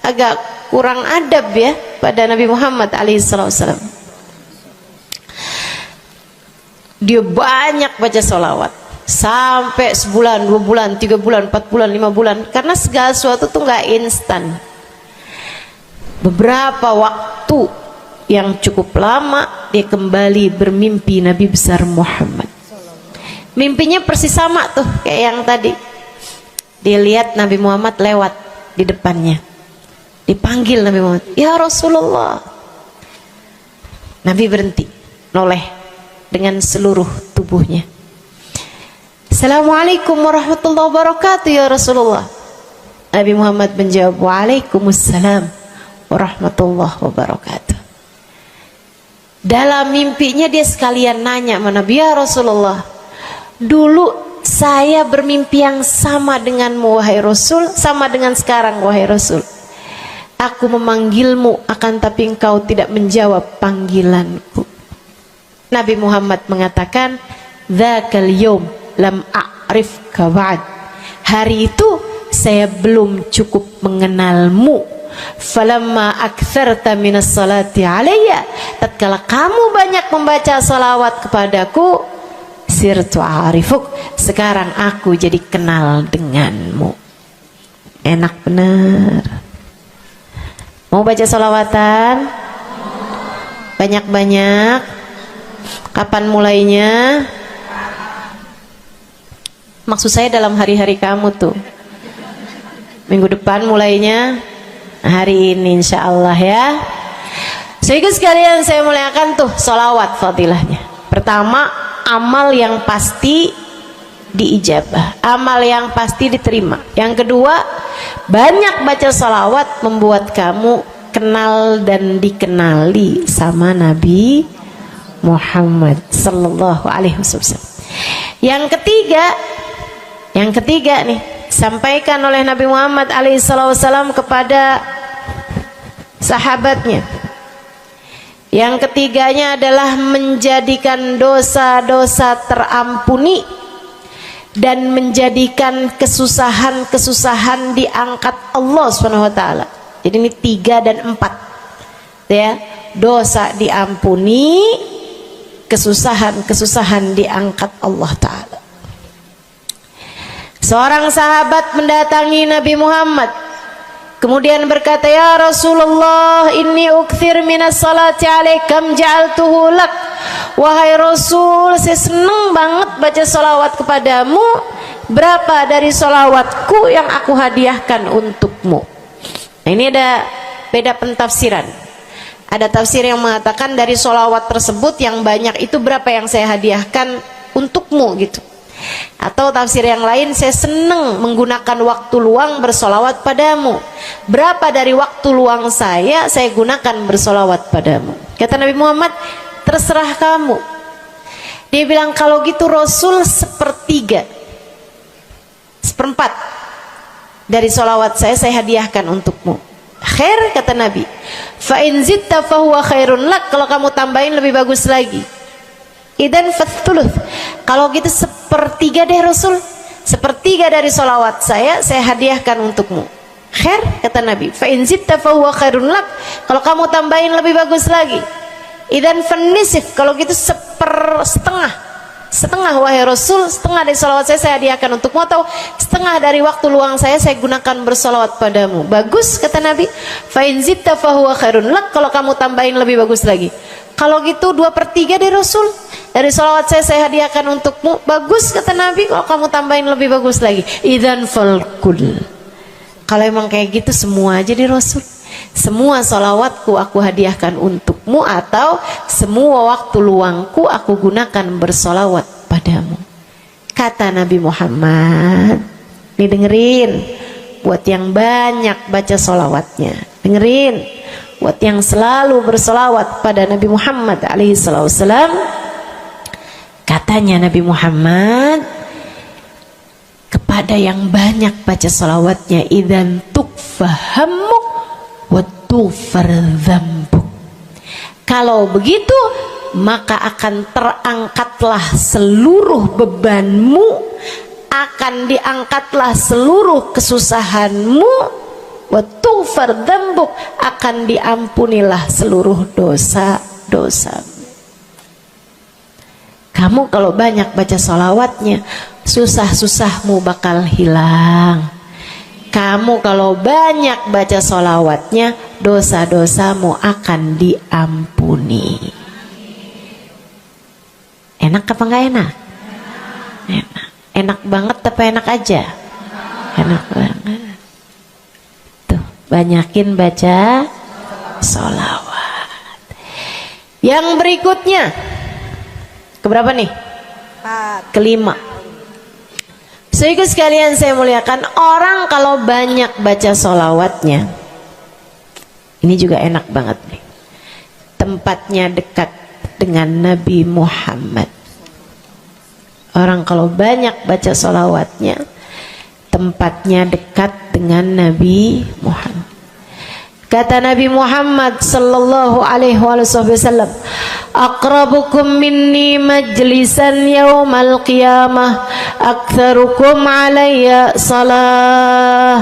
S1: agak kurang adab ya pada Nabi Muhammad alaihissalam. Dia banyak baca sholawat sampai sebulan, 2 bulan, 3 bulan, 4 bulan, 5 bulan, karena segala sesuatu tuh nggak instan. Beberapa waktu yang cukup lama dia kembali bermimpi Nabi besar Muhammad. Mimpinya persis sama tuh kayak yang tadi. Dia lihat Nabi Muhammad lewat di depannya. Dipanggil Nabi Muhammad, "Ya Rasulullah." Nabi berhenti, noleh dengan seluruh tubuhnya. "Assalamualaikum warahmatullahi wabarakatuh ya Rasulullah." Nabi Muhammad menjawab, "Waalaikumsalam warahmatullahi wabarakatuh." Dalam mimpinya dia sekalian nanya sama Nabi, "Ya Rasulullah, dulu saya bermimpi yang sama denganmu wahai Rasul, sama dengan sekarang wahai Rasul. Aku memanggilmu akan tapi engkau tidak menjawab panggilanku." Nabi Muhammad mengatakan, "Dzakal yaum lam a'rifka ba'd." Hari itu saya belum cukup mengenalmu. Falamma aktsarta minas salati alayya, tatkala kamu banyak membaca salawat kepadaku, sirtu arifuk, sekarang aku jadi kenal denganmu. Enak bener. Mau baca salawatan? Banyak-banyak. Kapan mulainya? Maksud saya dalam hari-hari kamu tuh. Minggu depan mulainya, hari ini insya Allah ya. Sehingga sekalian saya muliakan tuh sholawat fadilahnya. Pertama, amal yang pasti diijabah, amal yang pasti diterima. Yang kedua, banyak baca sholawat membuat kamu kenal dan dikenali sama Nabi Muhammad sallallahu alaihi wasallam. Yang ketiga nih, sampaikan oleh Nabi Muhammad alaihissalam kepada sahabatnya. Yang ketiganya adalah menjadikan dosa-dosa terampuni dan menjadikan kesusahan-kesusahan diangkat Allah Subhanahu wa taala. Jadi ini 3 dan 4. Ya, dosa diampuni, kesusahan-kesusahan diangkat Allah taala. Seorang sahabat mendatangi Nabi Muhammad, kemudian berkata, "Ya Rasulullah, inni ukthir minas salati alaikam ja'altuhu lak." Wahai Rasul, saya senang banget baca salawat kepadamu. Berapa dari salawatku yang aku hadiahkan untukmu? Nah, ini ada beda pentafsiran. Ada tafsir yang mengatakan dari salawat tersebut yang banyak itu berapa yang saya hadiahkan untukmu gitu. Atau tafsir yang lain, saya senang menggunakan waktu luang bersolawat padamu. Berapa dari waktu luang saya gunakan bersolawat padamu? Kata Nabi Muhammad, terserah kamu. Dia bilang, kalau gitu Rasul 1/3, 1/4 dari solawat saya hadiahkan untukmu. Khair, kata Nabi. Fa in zitta fahuwa khairun lak, kalau kamu tambahin lebih bagus lagi. Idan fathuluth, kalau gitu 1/3 deh Rasul, 1/3 dari solawat saya hadiahkan untukmu. Khair, kata Nabi. Fa in zitta fahuwa khairun lak, kalau kamu tambahin lebih bagus lagi. Idan fannisif, kalau gitu 1/2 wahai Rasul, 1/2 dari solawat saya hadiahkan untukmu, atau 1/2 dari waktu luang saya gunakan bersolawat padamu. Bagus, kata Nabi. Fa in zitta fahuwa khairun lak, kalau kamu tambahin lebih bagus lagi. Kalau gitu 2/3 dari Rasul, dari salawat saya hadiahkan untukmu. Bagus, kata Nabi, kalau kamu tambahin lebih bagus lagi. Idzan falkul, kalau emang kayak gitu semua aja di Rasul. Semua salawatku aku hadiahkan untukmu, atau semua waktu luangku aku gunakan bersolawat padamu. Kata Nabi Muhammad, nih dengerin, buat yang banyak baca solawatnya, dengerin, buat yang selalu bersolawat pada Nabi Muhammad alaihissalam. Katanya Nabi Muhammad kepada yang banyak baca solawatnya, idzan tukfahamuk wa tughfar dzambuk, kalau begitu maka akan terangkatlah seluruh bebanmu, akan diangkatlah seluruh kesusahanmu, wa tughfar dzambuk, akan diampunilah seluruh dosa-dosamu. Kamu kalau banyak baca sholawatnya, susah-susahmu bakal hilang. Kamu kalau banyak baca sholawatnya, dosa-dosamu akan diampuni. Enak apa enggak enak? Enak. Enak banget apa enak aja? Enak banget. Tuh, banyakin baca sholawat. Yang berikutnya, keberapa nih? Kelima. Saudaraku sekalian saya muliakan, orang kalau banyak baca sholawatnya, ini juga enak banget nih. Tempatnya dekat dengan Nabi Muhammad. Orang kalau banyak baca sholawatnya, tempatnya dekat dengan Nabi Muhammad. Kata Nabi Muhammad sallallahu alaihi wasallam, aqrabukum minni majlisan yaumal qiyamah aktsarukum alayya salah.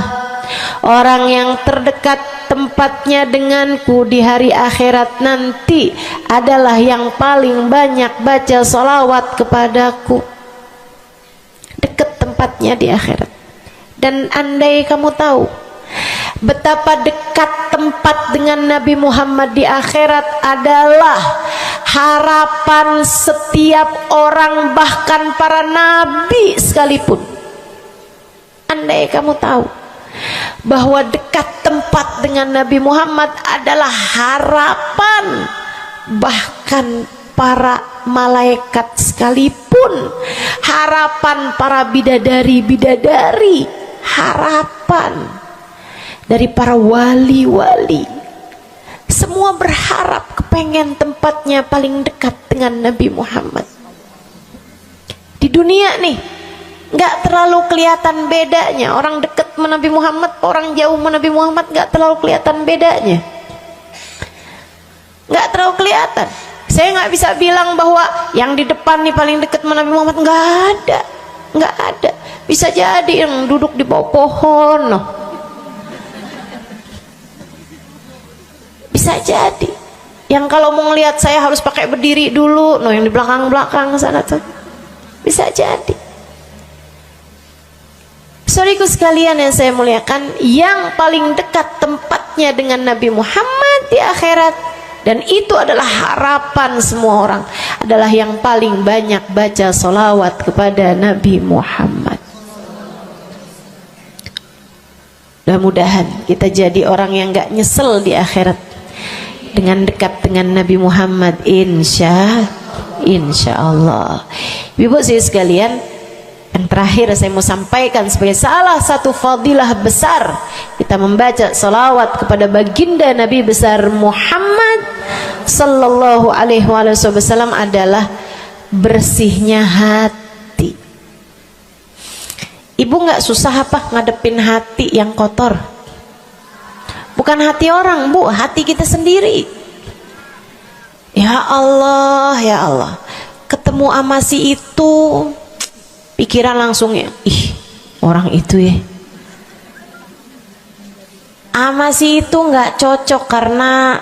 S1: Orang yang terdekat tempatnya denganku di hari akhirat nanti adalah yang paling banyak baca sholawat kepadaku. Dekat tempatnya di akhirat. Dan andai kamu tahu betapa dekat tempat dengan Nabi Muhammad di akhirat adalah harapan setiap orang, bahkan para nabi sekalipun. Andai kamu tahu bahwa dekat tempat dengan Nabi Muhammad adalah harapan bahkan para malaikat sekalipun, harapan para bidadari-bidadari, harapan dari para wali-wali, semua berharap kepengen tempatnya paling dekat dengan Nabi Muhammad. Di dunia nih nggak terlalu kelihatan bedanya, orang dekat sama Nabi Muhammad, orang jauh sama Nabi Muhammad nggak terlalu kelihatan bedanya, nggak terlalu kelihatan. Saya nggak bisa bilang bahwa yang di depan nih paling dekat sama Nabi Muhammad, nggak ada. Bisa jadi yang duduk di bawah pohon, loh. Bisa jadi yang kalau mau ngelihat saya harus pakai berdiri dulu, no, yang di belakang sana tuh. Bisa jadi. Saudaraku sekalian yang saya muliakan, yang paling dekat tempatnya dengan Nabi Muhammad di akhirat, dan itu adalah harapan semua orang, adalah yang paling banyak baca sholawat kepada Nabi Muhammad. Mudah-mudahan kita jadi orang yang gak nyesel di akhirat dengan dekat dengan Nabi Muhammad, insya Allah. Ibu saya sekalian, yang terakhir saya mau sampaikan sebagai salah satu fadilah besar kita membaca salawat kepada baginda Nabi besar Muhammad sallallahu alaihi wasallam adalah bersihnya hati. Ibu nggak susah apa ngadepin hati yang kotor? Bukan hati orang, Bu, hati kita sendiri. Ya Allah, ya Allah, ketemu sama si itu, pikiran langsungnya, ih, orang itu ya, sama si itu nggak cocok karena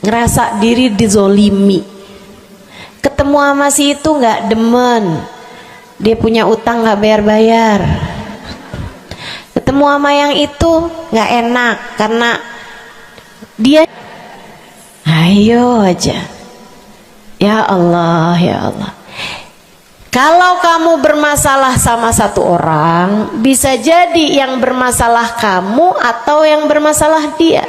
S1: ngerasa diri dizolimi. Ketemu sama si itu nggak demen, dia punya utang nggak bayar-bayar. Ketemu sama yang itu nggak enak karena dia, ayo aja. Ya Allah, ya Allah. Kalau kamu bermasalah sama satu orang, bisa jadi yang bermasalah kamu atau yang bermasalah dia.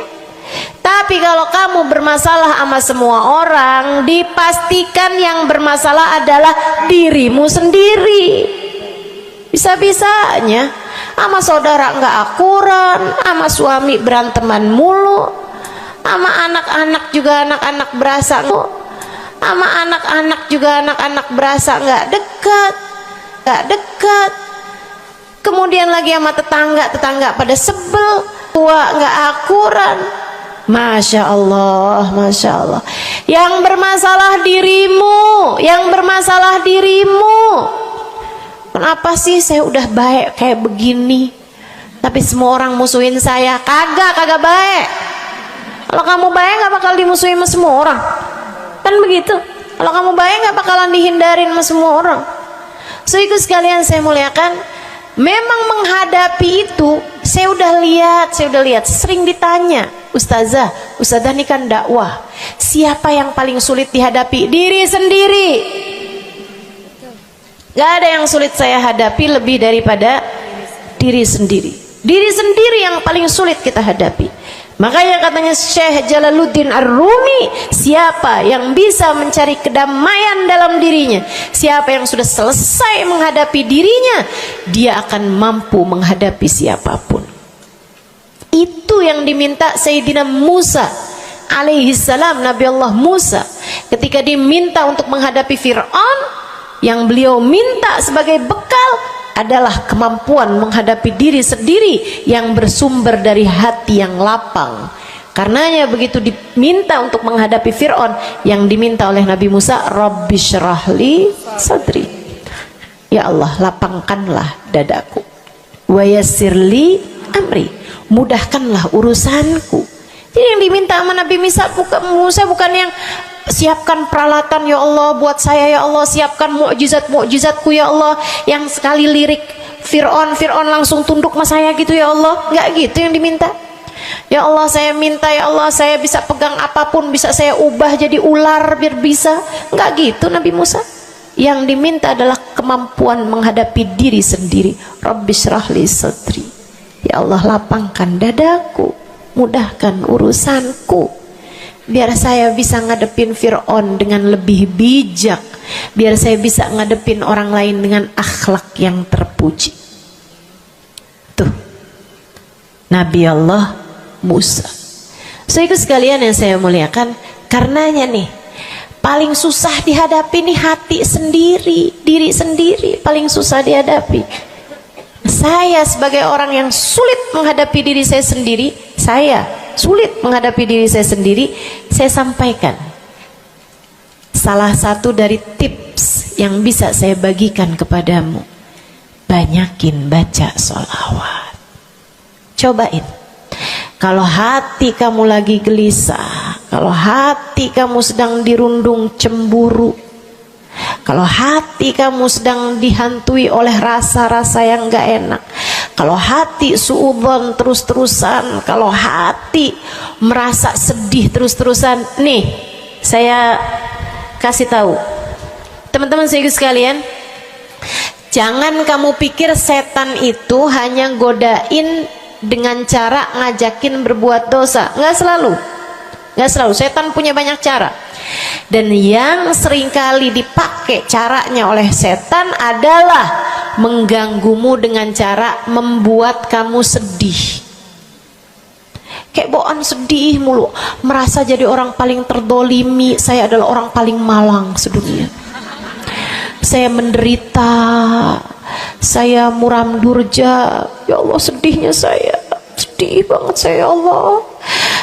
S1: Tapi kalau kamu bermasalah sama semua orang, dipastikan yang bermasalah adalah dirimu sendiri. Bisa-bisanya sama saudara nggak akuran, sama suami beranteman mulu, sama anak-anak juga anak-anak berasa, sama anak-anak juga anak-anak berasa nggak dekat. Kemudian lagi sama tetangga pada sebel, tua nggak akuran. Masya Allah, Masya Allah. Yang bermasalah dirimu. Kenapa sih saya udah baik kayak begini, tapi semua orang musuhin saya? Kagak baik. Kalau kamu baik nggak bakal dimusuhin sama semua orang, kan begitu. Kalau kamu baik nggak bakalan dihindarin sama semua orang. So itu sekalian saya muliakan, memang menghadapi itu saya udah lihat, sering ditanya, Ustazah ini kan dakwah, siapa yang paling sulit dihadapi? Diri sendiri. Gak ada yang sulit saya hadapi lebih daripada diri sendiri. Diri sendiri yang paling sulit kita hadapi. Makanya katanya Syekh Jalaluddin Ar-Rumi, siapa yang bisa mencari kedamaian dalam dirinya, siapa yang sudah selesai menghadapi dirinya, dia akan mampu menghadapi siapapun. Itu yang diminta Sayyidina Musa alaihi salam, Nabi Allah Musa, ketika diminta untuk menghadapi Fir'aun, yang beliau minta sebagai bekal adalah kemampuan menghadapi diri sendiri yang bersumber dari hati yang lapang. Karenanya begitu diminta untuk menghadapi Fir'aun, yang diminta oleh Nabi Musa, Rabbi syrahli sadri, ya Allah lapangkanlah dadaku, wa yassirli amri, mudahkanlah urusanku. Jadi yang diminta sama Nabi Musa bukan yang siapkan peralatan ya Allah buat saya, ya Allah siapkan mukjizat-mukjizatku ya Allah, yang sekali lirik Fir'aun langsung tunduk sama saya gitu ya Allah. Enggak gitu yang diminta. Ya Allah saya minta, ya Allah saya bisa pegang apapun, bisa saya ubah jadi ular biar bisa. Enggak gitu Nabi Musa. Yang diminta adalah kemampuan menghadapi diri sendiri. Rabbi syrahli sadri, ya Allah lapangkan dadaku, mudahkan urusanku, biar saya bisa ngadepin Fir'aun dengan lebih bijak, biar saya bisa ngadepin orang lain dengan akhlak yang terpuji. Tuh Nabi Allah Musa. Saudara sekalian yang saya muliakan, karenanya nih paling susah dihadapi nih hati sendiri, diri sendiri paling susah dihadapi. Saya sebagai orang yang sulit menghadapi diri saya sendiri, saya sampaikan salah satu dari tips yang bisa saya bagikan kepadamu: banyakin baca sholawat. Cobain. Kalau hati kamu lagi gelisah, kalau hati kamu sedang dirundung cemburu, kalau hati kamu sedang dihantui oleh rasa-rasa yang gak enak, kalau hati suudzon terus-terusan, kalau hati merasa sedih terus-terusan, nih saya kasih tahu teman-teman saya sekalian, jangan kamu pikir setan itu hanya godain dengan cara ngajakin berbuat dosa. Nggak selalu. Setan punya banyak cara, dan yang seringkali dipakai caranya oleh setan adalah mengganggumu dengan cara membuat kamu sedih. Kayak bawaan sedih mulu, merasa jadi orang paling terdolimi. Saya adalah orang paling malang sedunia, saya menderita, saya muram durja, ya Allah sedihnya saya, sedih banget saya, ya Allah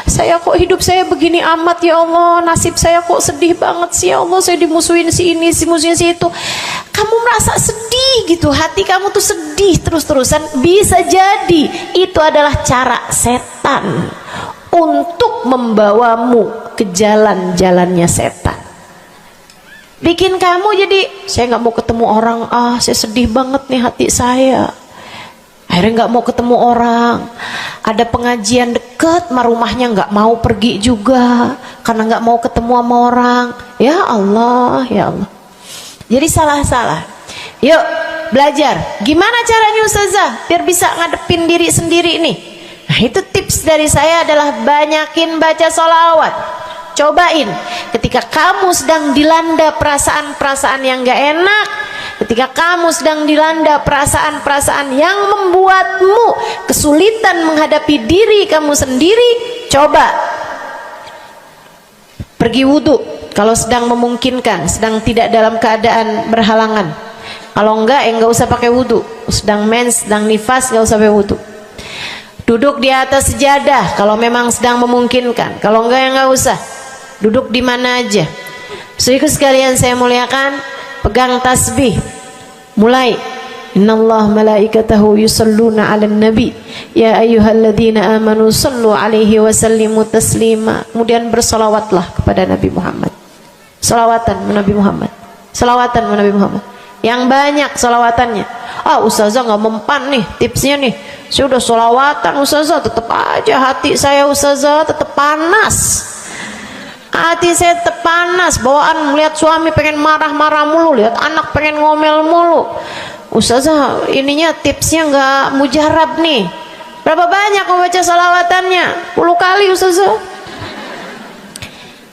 S1: saya kok hidup saya begini amat, ya Allah nasib saya kok sedih banget sih, ya Allah saya dimusuhin si ini, si musuhin si itu. Kamu merasa sedih gitu, hati kamu tuh sedih terus-terusan, bisa jadi itu adalah cara setan untuk membawamu ke jalan-jalannya setan, bikin kamu jadi saya nggak mau ketemu orang, saya sedih banget nih hati saya, akhirnya nggak mau ketemu orang. Ada pengajian deket sama rumahnya nggak mau pergi juga karena nggak mau ketemu sama orang. Ya Allah, ya Allah. Jadi salah. Yuk belajar gimana caranya Ustazah biar bisa ngadepin diri sendiri nih. Nah itu tips dari saya adalah banyakin baca sholawat. Cobain ketika kamu sedang dilanda perasaan-perasaan yang gak enak, ketika kamu sedang dilanda perasaan-perasaan yang membuatmu kesulitan menghadapi diri kamu sendiri, coba pergi wudhu kalau sedang memungkinkan, sedang tidak dalam keadaan berhalangan. Kalau enggak enggak usah pakai wudhu, sedang mens, sedang nifas enggak usah pakai wudhu. Duduk di atas sejadah kalau memang sedang memungkinkan, kalau enggak ya enggak usah. Duduk di mana aja. Saudara sekalian saya muliakan, pegang tasbih. Mulai. Innallaha malaikatahu yusalluna 'alan nabi ya ayyuhalladzina amanu sallu 'alaihi wa sallimu taslima. Kemudian berselawatlah kepada Nabi Muhammad. Selawatan Nabi Muhammad. Selawatan Nabi Muhammad. Yang banyak selawatannya. Ustazah nggak mempan nih tipsnya nih. Saya udah selawatan Ustazah, tetap aja hati saya Ustazah tetap panas. Hati saya tetap panas, bawaan melihat suami pengen marah-marah mulu, lihat anak pengen ngomel mulu. Ustazah ininya tipsnya nggak mujarab nih. Berapa banyak mau baca salawatannya? 10 kali Ustazah.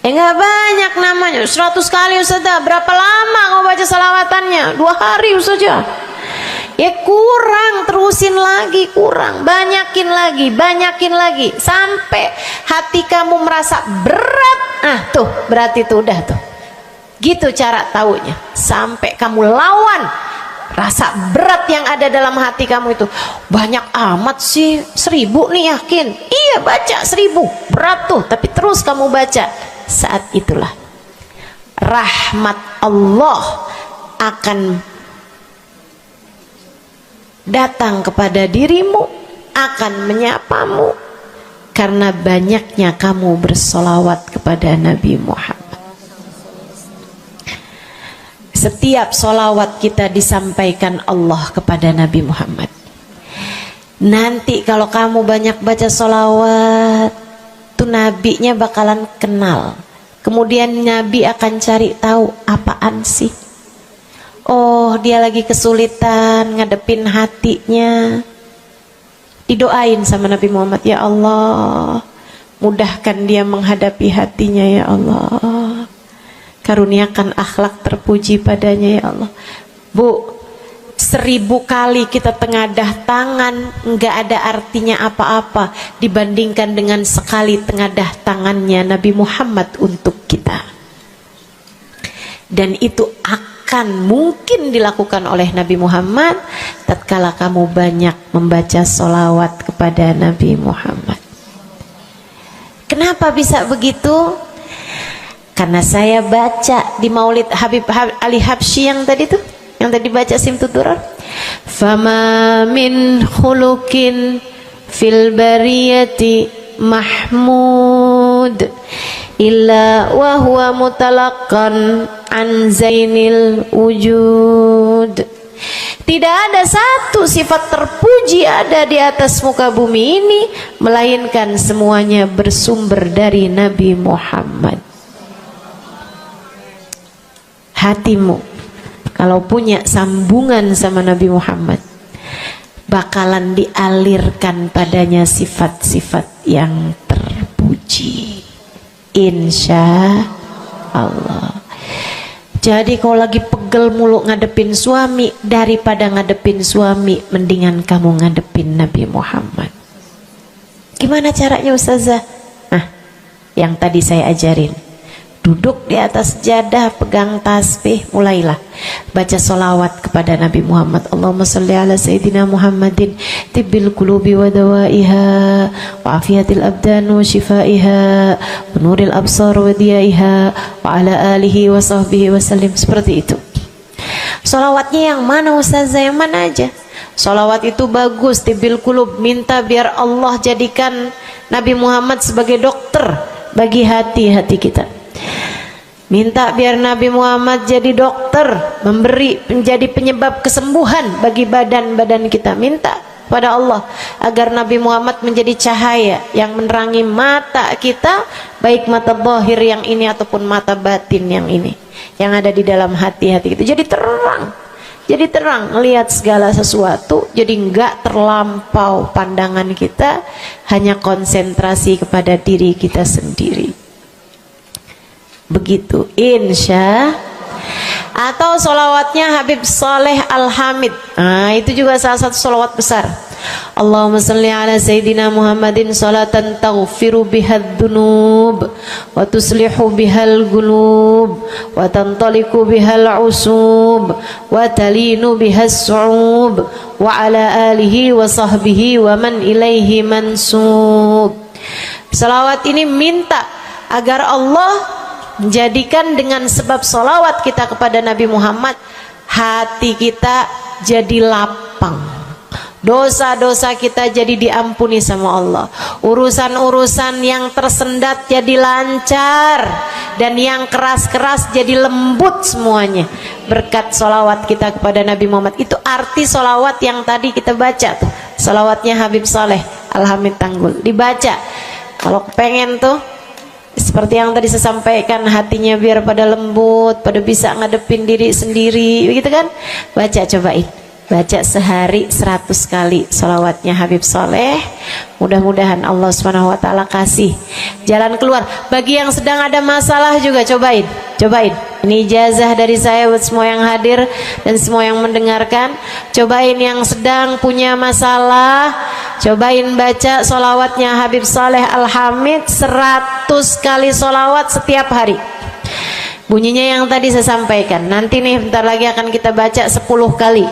S1: Nggak banyak namanya, 100 kali Ustazah. Berapa lama mau baca salawatannya? 2 hari Ustazah. Ya kurang, terusin lagi, kurang, banyakin lagi sampai hati kamu merasa berat. Tuh berarti tuh udah tuh. Gitu cara taunya. Sampai kamu lawan rasa berat yang ada dalam hati kamu itu. Banyak amat sih, 1000 nih yakin. Iya baca 1000, berat tuh, tapi terus kamu baca. Saat itulah rahmat Allah akan datang kepada dirimu, akan menyapamu karena banyaknya kamu bersolawat kepada Nabi Muhammad. Setiap solawat kita disampaikan Allah kepada Nabi Muhammad. Nanti kalau kamu banyak baca solawat, tuh nabinya bakalan kenal. Kemudian Nabi akan cari tahu apaan sih. Oh, dia lagi kesulitan ngadepin hatinya. Didoain sama Nabi Muhammad, ya Allah, mudahkan dia menghadapi hatinya ya Allah. Karuniakan akhlak terpuji padanya ya Allah. Bu, 1000 kali kita tengadah tangan nggak ada artinya apa-apa dibandingkan dengan sekali tengadah tangannya Nabi Muhammad untuk kita. Dan itu akan mungkin dilakukan oleh Nabi Muhammad tatkala kamu banyak membaca sholawat kepada Nabi Muhammad. Kenapa bisa begitu? Karena saya baca di Maulid Habib Ali Habsyi yang tadi tuh, yang tadi baca Simtud Durar. Fama min khuluqin fil bariyati mahmud illa wa huwa mutalaqqan an zainil wujud. Tidak ada satu sifat terpuji ada di atas muka bumi ini melainkan semuanya bersumber dari Nabi Muhammad. Hatimu kalau punya sambungan sama Nabi Muhammad bakalan dialirkan padanya sifat-sifat yang terpuji, insya Allah. Jadi kalau lagi pegel mulu ngadepin suami, daripada ngadepin suami mendingan kamu ngadepin Nabi Muhammad. Gimana caranya Ustazah? Nah, yang tadi saya ajarin. Duduk di atas jadah, pegang tasbih, mulailah baca solawat kepada Nabi Muhammad. Allahumma salli ala Sayyidina Muhammadin tibbil qulubi wa dawaiha wa afiyatil abdan wa shifaiha wa nuril absar wa diyaiha wa ala alihi wa sahbihi wa sallim. Seperti itu. Solawatnya yang mana Ustazah? Yang mana aja? Solawat itu bagus, tibbil qulub, minta biar Allah jadikan Nabi Muhammad sebagai dokter bagi hati-hati kita. Minta biar Nabi Muhammad jadi dokter, menjadi penyebab kesembuhan bagi badan-badan kita. Minta pada Allah agar Nabi Muhammad menjadi cahaya yang menerangi mata kita, baik mata zahir yang ini ataupun mata batin yang ini, yang ada di dalam hati-hati kita. Jadi terang melihat segala sesuatu, jadi enggak terlampau pandangan kita, hanya konsentrasi kepada diri kita sendiri. Begitu, insya. Atau solawatnya Habib Saleh Al-Hamid. Nah, itu juga salah satu solawat besar. Allahumma salli ala Sayyidina Muhammadin salatan taghfiru bihad dunub wa tuslihu bihal gulub wa tantaliku bihal usub wa talinu bihas su'ub wa ala alihi wa sahbihi wa man ilaihi mansub. Salawat ini minta agar Allah menjadikan dengan sebab solawat kita kepada Nabi Muhammad, hati kita jadi lapang, dosa-dosa kita jadi diampuni sama Allah, urusan-urusan yang tersendat jadi lancar, dan yang keras-keras jadi lembut semuanya berkat solawat kita kepada Nabi Muhammad. Itu arti solawat yang tadi kita baca tuh, solawatnya Habib Saleh Al-Hamid Tanggul. Dibaca kalau pengen tuh seperti yang tadi saya sampaikan, hatinya biar pada lembut, pada bisa ngadepin diri sendiri, begitu kan? Baca, cobain, baca sehari 100 kali sholawatnya Habib Soleh. Mudah-mudahan Allah Subhanahu wa taala kasih jalan keluar. Bagi yang sedang ada masalah juga cobain. Ini ijazah dari saya buat semua yang hadir dan semua yang mendengarkan. Cobain yang sedang punya masalah, cobain baca sholawatnya Habib Soleh Al-Hamid 100 kali sholawat setiap hari. Bunyinya yang tadi saya sampaikan. Nanti nih bentar lagi akan kita baca 10 kali.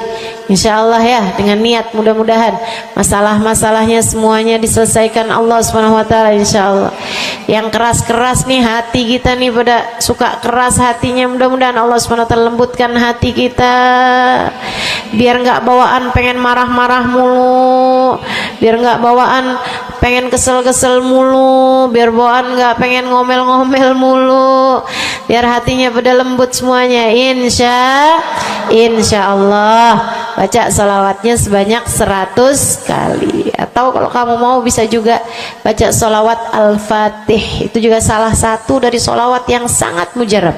S1: Insya Allah ya, dengan niat mudah-mudahan masalah-masalahnya semuanya diselesaikan Allah Subhanahu wa taala insya Allah. Yang keras-keras nih hati kita nih, pada suka keras hatinya, mudah-mudahan Allah Subhanahu wa taala lembutkan hati kita. Biar nggak bawaan pengen marah-marah mulu, biar nggak bawaan pengen kesel-kesel mulu, biar bawaan nggak pengen ngomel-ngomel mulu, biar hatinya pada lembut semuanya. Insya Allah baca salawatnya sebanyak 100 kali. Atau kalau kamu mau bisa juga baca salawat Al-Fatih, itu juga salah satu dari salawat yang sangat mujarab.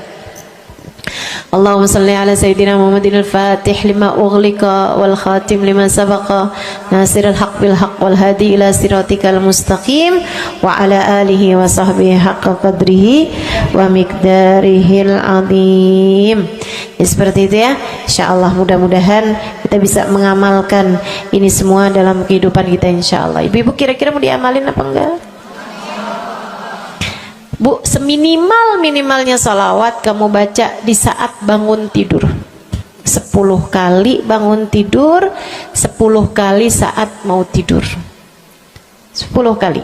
S1: Allahumma salli ala sayyidina Muhammadin al-Fatih lima ughliqa wal khatim lima sabaqa nasirul haq bil haq wal hadi ila siratikal mustaqim wa ala alihi wa sahbihi haqqa qadrihi wa miqdarihil azim. Ya, seperti itu ya. Insyaallah mudah-mudahan kita bisa mengamalkan ini semua dalam kehidupan kita insyaallah. Ibu-ibu kira-kira mau diamalin apa enggak? Bu, seminimal-minimalnya salawat kamu baca di saat bangun tidur 10 kali bangun tidur, 10 kali saat mau tidur, 10 kali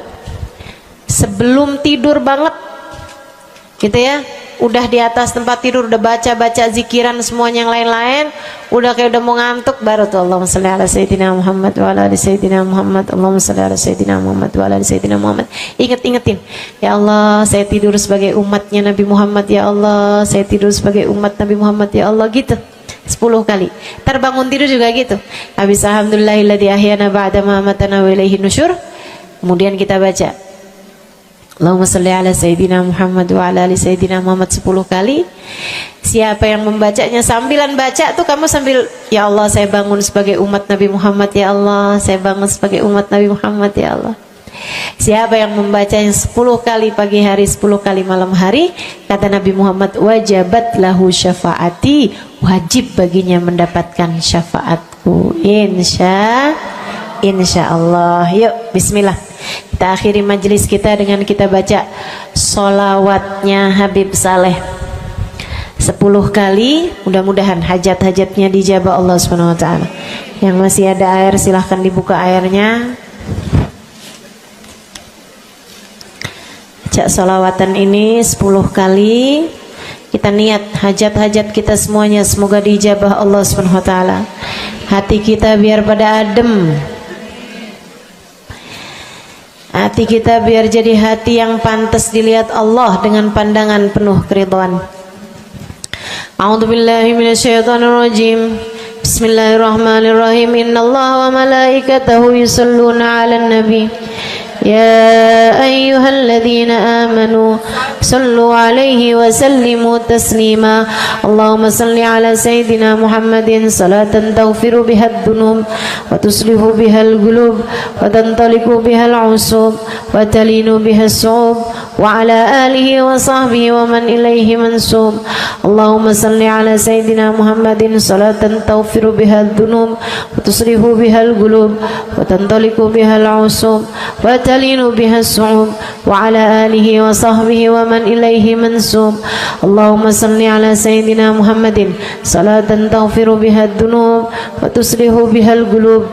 S1: sebelum tidur banget gitu ya. Udah di atas tempat tidur udah baca-baca zikiran semuanya yang lain-lain, udah kayak udah mau ngantuk, baru tuh Allahumma shalli ala sayyidina Muhammad wa ala ali sayyidina Muhammad, Allahumma shalli ala sayyidina Muhammad wa ala ali sayyidina Muhammad. Ingetin, ya Allah saya tidur sebagai umatnya Nabi Muhammad, ya Allah saya tidur sebagai umat Nabi Muhammad, ya Allah, gitu 10 kali. Ntar bangun tidur juga gitu. Habis alhamdulillahilladzi ahyana ba'da ma amatana wa ilaihi nusyur, kemudian kita baca Allahumma salli ala sayyidina Muhammad wa ala ali sayyidina Muhammad 10 kali. Siapa yang membacanya sambilan baca tuh kamu sambil, ya Allah saya bangun sebagai umat Nabi Muhammad, ya Allah saya bangun sebagai umat Nabi Muhammad, ya Allah. Siapa yang membacanya 10 kali pagi hari, 10 kali malam hari, kata Nabi Muhammad, wajabat lahu syafaati, wajib baginya mendapatkan syafaatku. Insya Allah. Yuk bismillah, kita akhiri majelis kita dengan kita baca solawatnya Habib Saleh 10 kali. Mudah-mudahan hajat-hajatnya dijabah Allah Subhanahu wa taala. Yang masih ada air silahkan dibuka airnya. Baca solawatan ini 10 kali. Kita niat hajat-hajat kita semuanya semoga dijabah Allah Subhanahu wa taala. Hati kita biar pada adem, hati kita biar jadi hati yang pantas dilihat Allah dengan pandangan penuh keridhaan. A'udzubillahi minasyaitonirrajim. Bismillahirrahmanirrahim. Innallaha wa malaikatahu yusholluna 'alan nabi. Ya ayyuhalladzina amanu sallu 'alaihi wa sallimu taslima. Allahumma salli 'ala sayyidina Muhammadin salatan taghfiru biha ad-dunub wa tuslihu biha al-qulub wa tantaliqu biha al-'usub wa talinu biha as-su'ub wa 'ala alihi wa sahbihi wa man ilayhi mansub. Allahumma salli 'ala sayyidina Muhammadin salatan taghfiru biha ad-dunub wa tuslihu biha al-qulub wa tantaliqu biha al-'usub wa talinu biha as-su'ub wa 'ala alihi wa sahbihi wa man ilayhi mansub. Allahumma salli 'ala sayyidina Muhammadin salatan taghfiru biha ad-dunub wa tuslihu biha al-qulub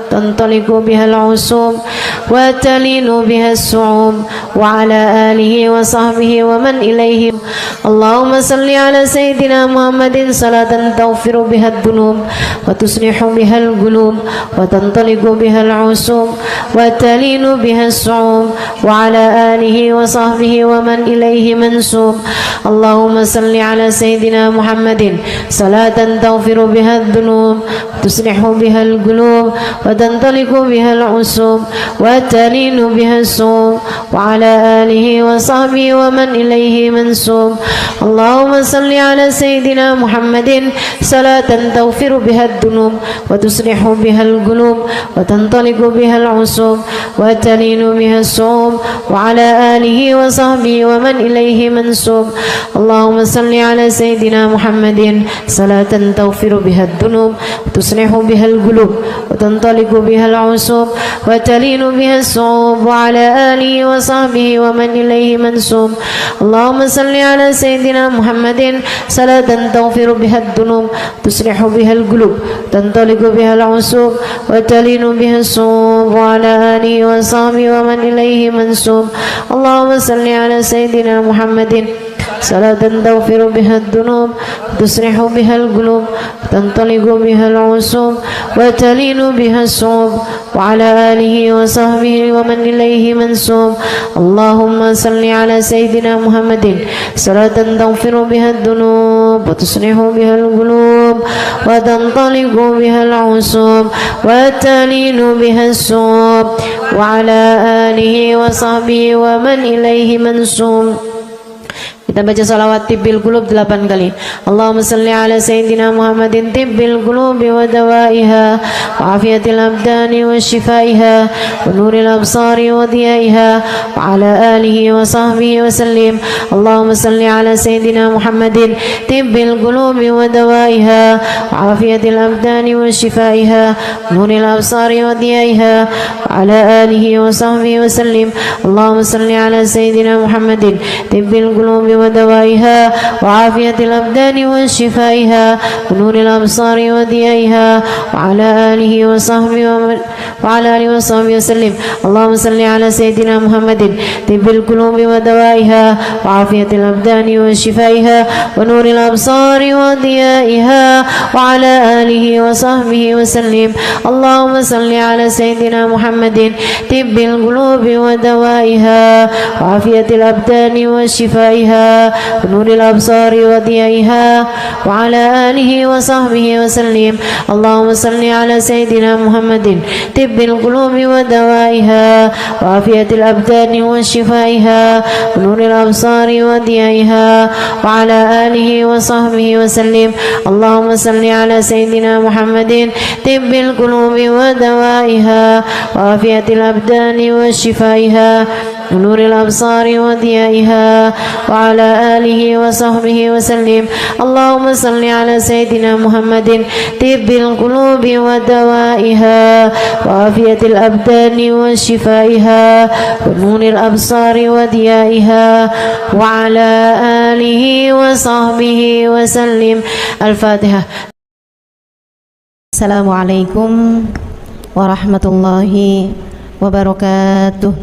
S1: tantaliqu biha al-'usub wa talinu biha as-su'ub wa 'ala alihi wa sahbihi wa man ilayhi. Allahumma salli 'ala sayyidina Muhammadin salatan taghfiru biha ad-dunub wa tuslihu biha al-qulub wa tantaliqu biha al-'usub wa talinu biha as-su'ub wa 'ala alihi wa sahbihi wa man ilayhi mansub. Allahumma salli 'ala sayyidina Muhammadin salatan taghfiru biha ad-dunub wa tuslihu biha al-qulub wa وتنطلق بها العصوب وتلين بها الصوم وعلى آله وصحبه ومن إليه منسوب. اللهم صل على سيدنا محمد صلاة تغفر بها الذنوب وتصلح بها القلوب وتنطلق بها العصوب وتلين بها الصوم وعلى آله وصحبه ومن إليه منسوب. اللهم صل على سيدنا محمد صلاة تغفر بها الذنوب وتصلح بها القلوب وتنطلق بها العصوب وتلين بها الصوم وعلى آله وصحبه ومن إليه منسوب. اللهم صل على سيدنا محمد صلاة تغفر بها الذنوب تصلح بها القلوب تنطلق بها العصوب وتلين بها الصوم وعلى آله وصحبه ومن إليه منسوب. اللهم صل على سيدنا محمد صلاة تغفر بها الذنوب تصلح بها القلوب تنطلق بها العصوب وتلين بها الصوب وعلى آله وصحبه ومن إليه منسوب. اللهم صل على سيدنا محمد صلاة تغفر بها الذنوب وتصلح بها القلوب وتنطلق بها العصوب وتلين بها الصوب وعلى آله وصحبه ومن إليه منسوب. Kita baca salawat tibbil qulub 8 kali. Allahumma salli ala sayyidina Muhammadin tibbil qulubi wa dawaiha wa afiyatil abdani wa shifaiha wa nuril absari wa diyaiha wa ala alihi wa sahbihi wa sallim. Allahumma salli ala sayyidina Muhammadin tibbil qulubi wa dawaiha wa afiyatil abdani wa shifaiha wa nuril absari wa diyaiha wa ala alihi wa sahbihi wa sallim. Allahumma salli ala sayyidina Muhammadin tibbil qulubi ودوائها وعافية الأبدان وشفائها ونور الأبصار وديائها وعلى آله وصحبه وسلم. اللهم صل على سيدنا محمد طب القلوب ودوائها وعافية الأبدان وشفائها ونور الأبصار وديائها وعلى آله وصحبه وسلم. اللهم صل على سيدنا محمد طب القلوب ودوائها وعافية الأبدان وشفائها ونور الأبصار وضيائها وعلى آله وصحبه وسلم. اللهم صل على سيدنا محمد طب القلوب ودوائها وعافية الأبدان وشفائها ونور الأبصار وضيائها وعلى آله وصحبه وسلم. اللهم صل على سيدنا محمد طب القلوب ودوائها وعافية الأبدان وشفائها ونور الأبصار وضيائها وعلى آله وصحبه وسلم. اللهم صل على سيدنا محمد طب القلوب ودوائها وعافية الأبدان وشفائها ونور الأبصار وضيائها وعلى آله وصحبه وسلم. الفاتحة. السلام عليكم ورحمة الله وبركاته.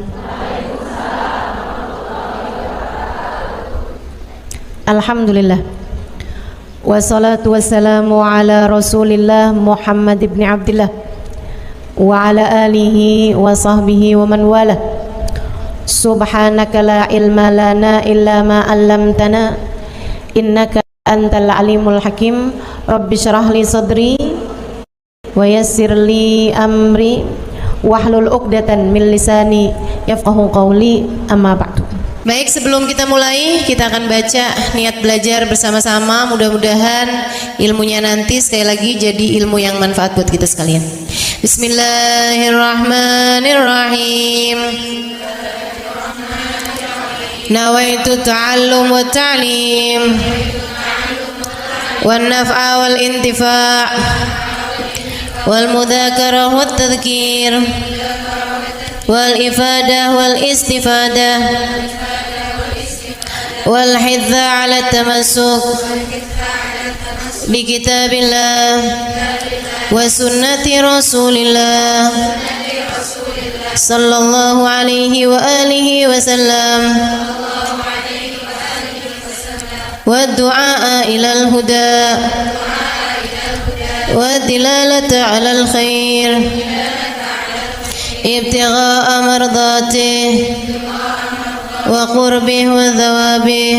S1: Alhamdulillah wassalatu wassalamu ala rasulillah Muhammad ibn Abdillah wa ala alihi wa sahbihi wa man wala. Subhanaka la ilma lana illa ma 'allamtana innaka antal alimul hakim. Rabbi shrah li sadri wa yassir li amri wahlul 'uqdatan min lisani yafqahu qawli. Amma ba'du. Baik, sebelum kita mulai, kita akan baca niat belajar bersama-sama. Mudah-mudahan ilmunya nanti sekali lagi jadi ilmu yang manfaat buat kita sekalian. Bismillahirrahmanirrahim. Nawaitu ta'allum wa ta'lim wan naf'a wal intifa' wal mudzakarah wat tadhkir wal ifadah wal istifadah wal hidza ala tamassuk bi kitabillah wa sunnati rasulillah sallallahu alaihi wa alihi wa sallam wa du'a ila al huda wa dilalata ala al khair ابتغاء مرضاته وقربه وثوابه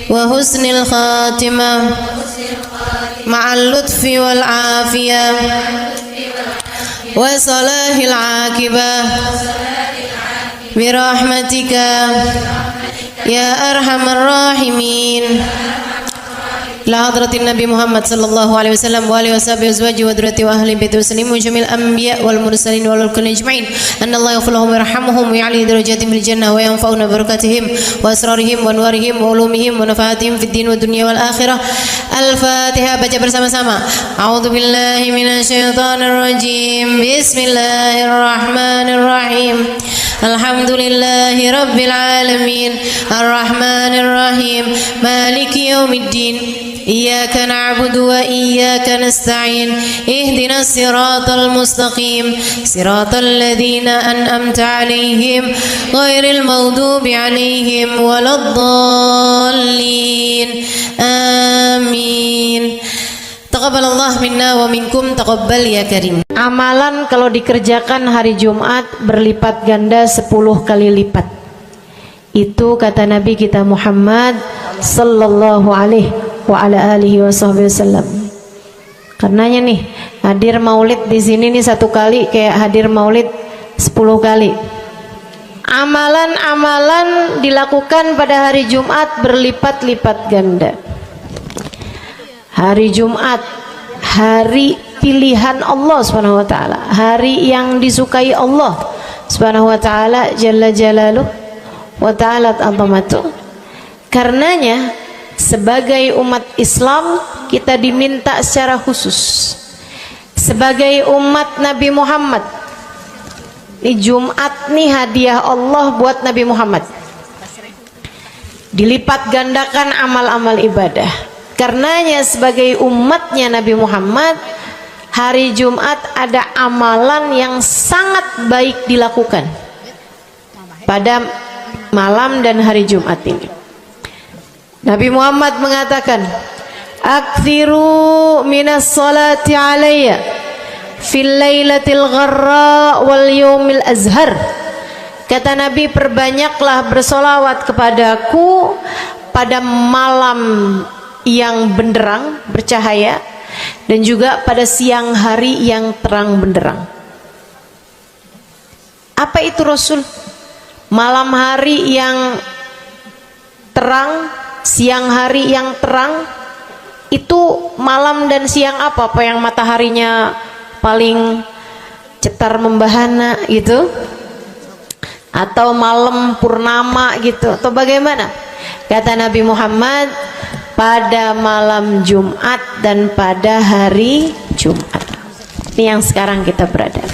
S1: وحسن الخاتمة مع اللطف والعافية وصلاح العاقبة برحمتك يا أرحم الراحمين. لحضرة النبي محمد صلى الله عليه وسلم وآله وصحبه وأزواجه وذريته وأهل بيته وسلم وجميع الأنبياء والمرسلين والكل أجمعين أن الله يغفر لهم ويرحمهم ويعلي درجاتهم في الجنة وينفعنا ببركاتهم وأسرارهم وأنوارهم وعلومهم ونفعاتهم في الدين والدنيا والآخرة. الفاتحة. Baca bersama-sama. A'udzu billahi minasyaitonir rajim. Bismillahirrahmanirrahim. Alhamdulillahi rabbil alamin. Arrahmanir rahim. Maliki yaumiddin. إياك نعبد وإياك نستعين اهدنا الصراط المستقيم صراط الذين أنعمت عليهم غير المغضوب عليهم ولا الضالين آمين. Taqabbalallah minna wa minkum, taqabbal ya karim. Amalan kalau dikerjakan hari Jumat berlipat ganda 10 kali lipat. Itu kata Nabi kita Muhammad sallallahu alaihi wa ala alihi wasallam. Karenanya nih, hadir maulid di sini nih 1 kali kayak hadir maulid 10 kali. Amalan-amalan dilakukan pada hari Jumat berlipat-lipat ganda. Hari Jumat, hari pilihan Allah Subhanahu wa taala, hari yang disukai Allah Subhanahu wa taala jalla jalaluh wa ta'alat azamatuh. Karenanya sebagai umat Islam kita diminta secara khusus sebagai umat Nabi Muhammad. Ini Jumat nih hadiah Allah buat Nabi Muhammad. Dilipat gandakan amal-amal ibadah. Karenanya sebagai umatnya Nabi Muhammad, hari Jumat ada amalan yang sangat baik dilakukan pada malam dan hari Jumat ini. Nabi Muhammad mengatakan, "Aktsiru minas salati alayya fil lailatil gharra wal yaumil azhar." Kata Nabi, perbanyaklah bersolawat kepadaku pada malam yang benderang, bercahaya, dan juga pada siang hari yang terang benderang. Apa itu Rasul? Malam hari yang terang, siang hari yang terang. Itu malam dan siang apa? Apa yang mataharinya paling cetar membahana gitu? Atau malam purnama gitu? Atau bagaimana? Kata Nabi Muhammad, pada malam Jumat dan pada hari Jumat. Ini yang sekarang kita berada.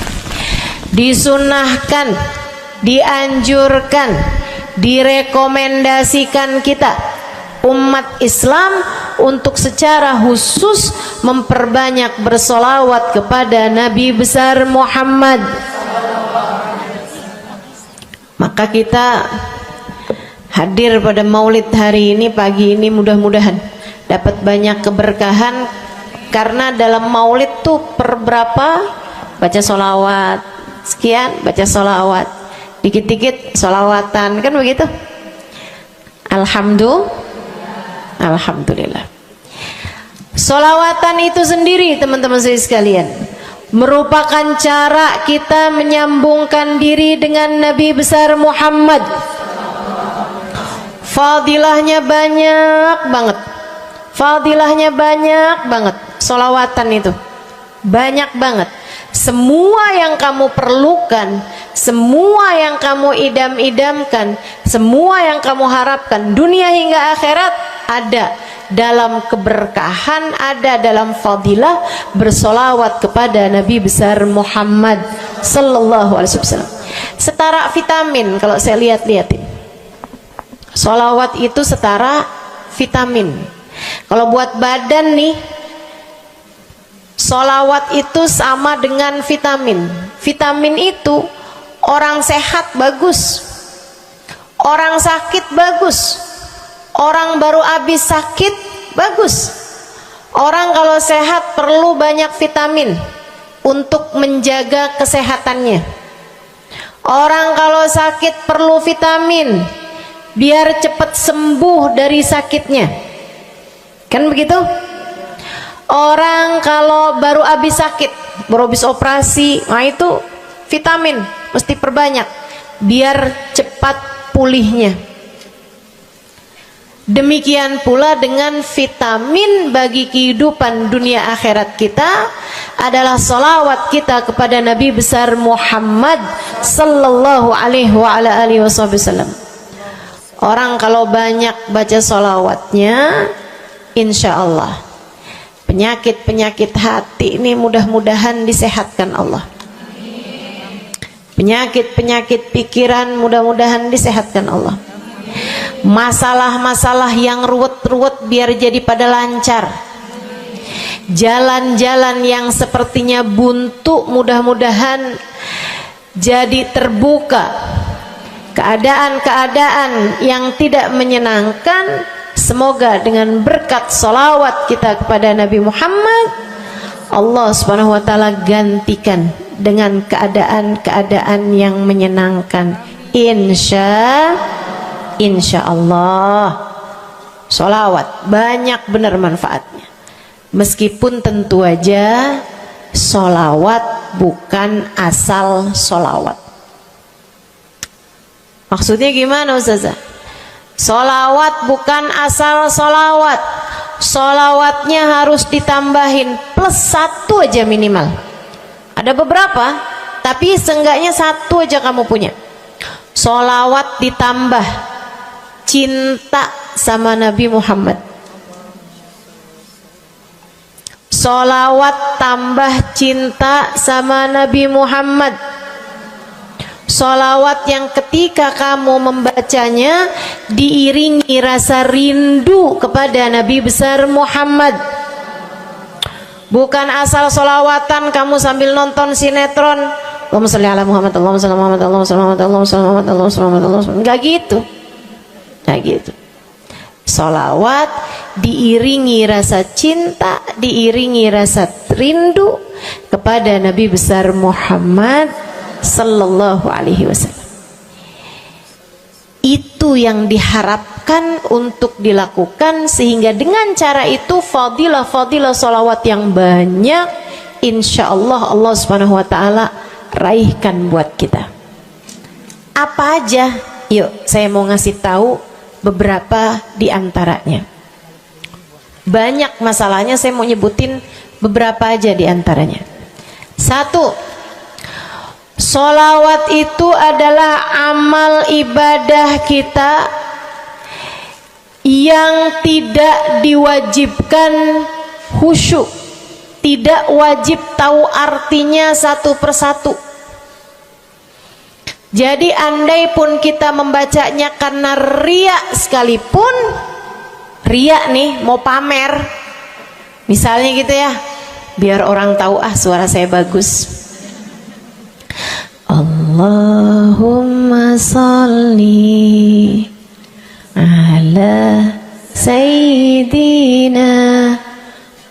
S1: Disunahkan, dianjurkan, direkomendasikan kita umat Islam untuk secara khusus memperbanyak bersolawat kepada Nabi besar Muhammad. Maka kita hadir pada maulid hari ini, pagi ini, mudah-mudahan dapat banyak keberkahan. Karena dalam maulid tuh per berapa baca solawat, sekian baca solawat, dikit-dikit solawatan, kan begitu. Alhamdulillah. Solawatan itu sendiri teman-teman saya sekalian merupakan cara kita menyambungkan diri dengan Nabi besar Muhammad. Fadilahnya banyak banget. Fadilahnya banyak banget. Solawatan itu banyak banget. Semua yang kamu perlukan, semua yang kamu idam-idamkan, semua yang kamu harapkan dunia hingga akhirat ada dalam keberkahan, ada dalam fadilah bersolawat kepada Nabi besar Muhammad sallallahu alaihi wasallam. Setara vitamin kalau saya lihat-lihatin. Solawat itu setara vitamin. Kalau buat badan nih, solawat itu sama dengan vitamin. Vitamin itu orang sehat bagus, orang sakit bagus, orang baru habis sakit bagus. Orang kalau sehat perlu banyak vitamin untuk menjaga kesehatannya. Orang kalau sakit perlu vitamin biar cepat sembuh dari sakitnya, kan begitu? Orang kalau baru habis sakit, baru habis operasi, nah itu vitamin mesti perbanyak biar cepat pulihnya. Demikian pula dengan vitamin bagi kehidupan dunia akhirat kita adalah salawat kita kepada Nabi besar Muhammad sallallahu alaihi wasallam. Orang kalau banyak baca salawatnya, insya Allah penyakit-penyakit hati ini mudah-mudahan disehatkan Allah. Penyakit-penyakit pikiran mudah-mudahan disehatkan Allah. Masalah-masalah yang ruwet-ruwet biar jadi pada lancar. Jalan-jalan yang sepertinya buntu mudah-mudahan jadi terbuka. Keadaan-keadaan yang tidak menyenangkan, semoga dengan berkat salawat kita kepada Nabi Muhammad, Allah subhanahu wa ta'ala gantikan dengan keadaan-keadaan yang menyenangkan. Insya Allah. Sholawat banyak benar manfaatnya. Meskipun tentu aja sholawat bukan asal sholawat. Maksudnya gimana Ustazah? Sholawat bukan asal sholawat. Sholawatnya harus ditambahin plus 1 aja minimal. Ada beberapa, tapi seenggaknya 1 aja kamu punya. Sholawat ditambah cinta sama Nabi Muhammad. Sholawat tambah cinta sama Nabi Muhammad. Sholawat yang ketika kamu membacanya diiringi rasa rindu kepada Nabi besar Muhammad. Bukan asal sholawatan kamu sambil nonton sinetron, Allahumma sholli ala Muhammad, Allahumma sholli ala Muhammad, Allahumma sholli ala Muhammad, Allahumma sholli ala Muhammad, Allahumma sholli ala Muhammad. Enggak gitu. Nah gitu. Sholawat diiringi rasa cinta, diiringi rasa rindu kepada Nabi besar Muhammad sallallahu alaihi wasallam. Itu yang diharapkan untuk dilakukan, sehingga dengan cara itu fadilah-fadilah sholawat yang banyak insya Allah Allah subhanahu wa ta'ala raihkan buat kita. Apa aja? Yuk saya mau ngasih tahu beberapa di antaranya. Banyak masalahnya, saya mau nyebutin beberapa aja di antaranya. 1, sholawat itu adalah amal ibadah kita yang tidak diwajibkan khusyuk, tidak wajib tahu artinya satu persatu. Jadi andai pun kita membacanya karena riya sekalipun, riya nih mau pamer misalnya gitu ya, biar orang tahu suara saya bagus. Allahumma sholli ala sayyidina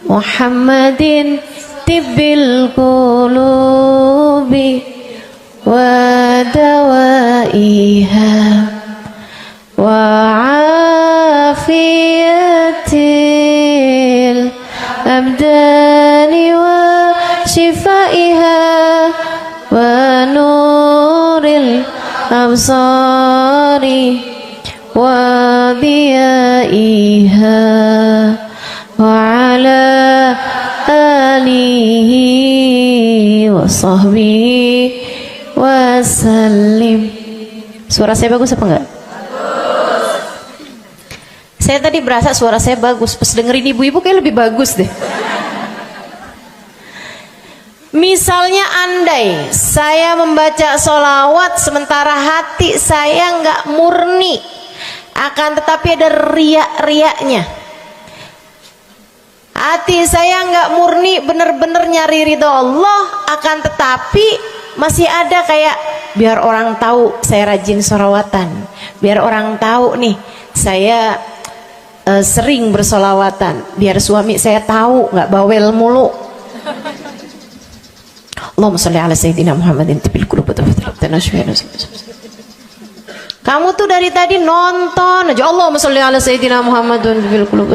S1: Muhammadin tibbil qulubi wa dawaiha wa afiyatil abdani wa shifaiha wa nuril absari wa diyaiha wa ala alihi wa sahbihi wasallim. Suara saya bagus apa enggak? Bagus. Saya tadi berasa suara saya bagus, pas dengerin ibu-ibu kayak lebih bagus deh. Misalnya andai saya membaca sholawat sementara hati saya enggak murni, akan tetapi ada riak-riaknya. Hati saya enggak murni bener-bener nyari ridho Allah, akan tetapi masih ada kayak biar orang tahu saya rajin sholawatan, biar orang tahu nih saya sering bersolawatan, biar suami saya tahu nggak bawel mulu. Allahumma sholli ala sayyidina Muhammadin tibil qulub. Kamu tuh dari tadi nonton aja Allahumma sholli ala sayyidina Muhammadin tibil qulub.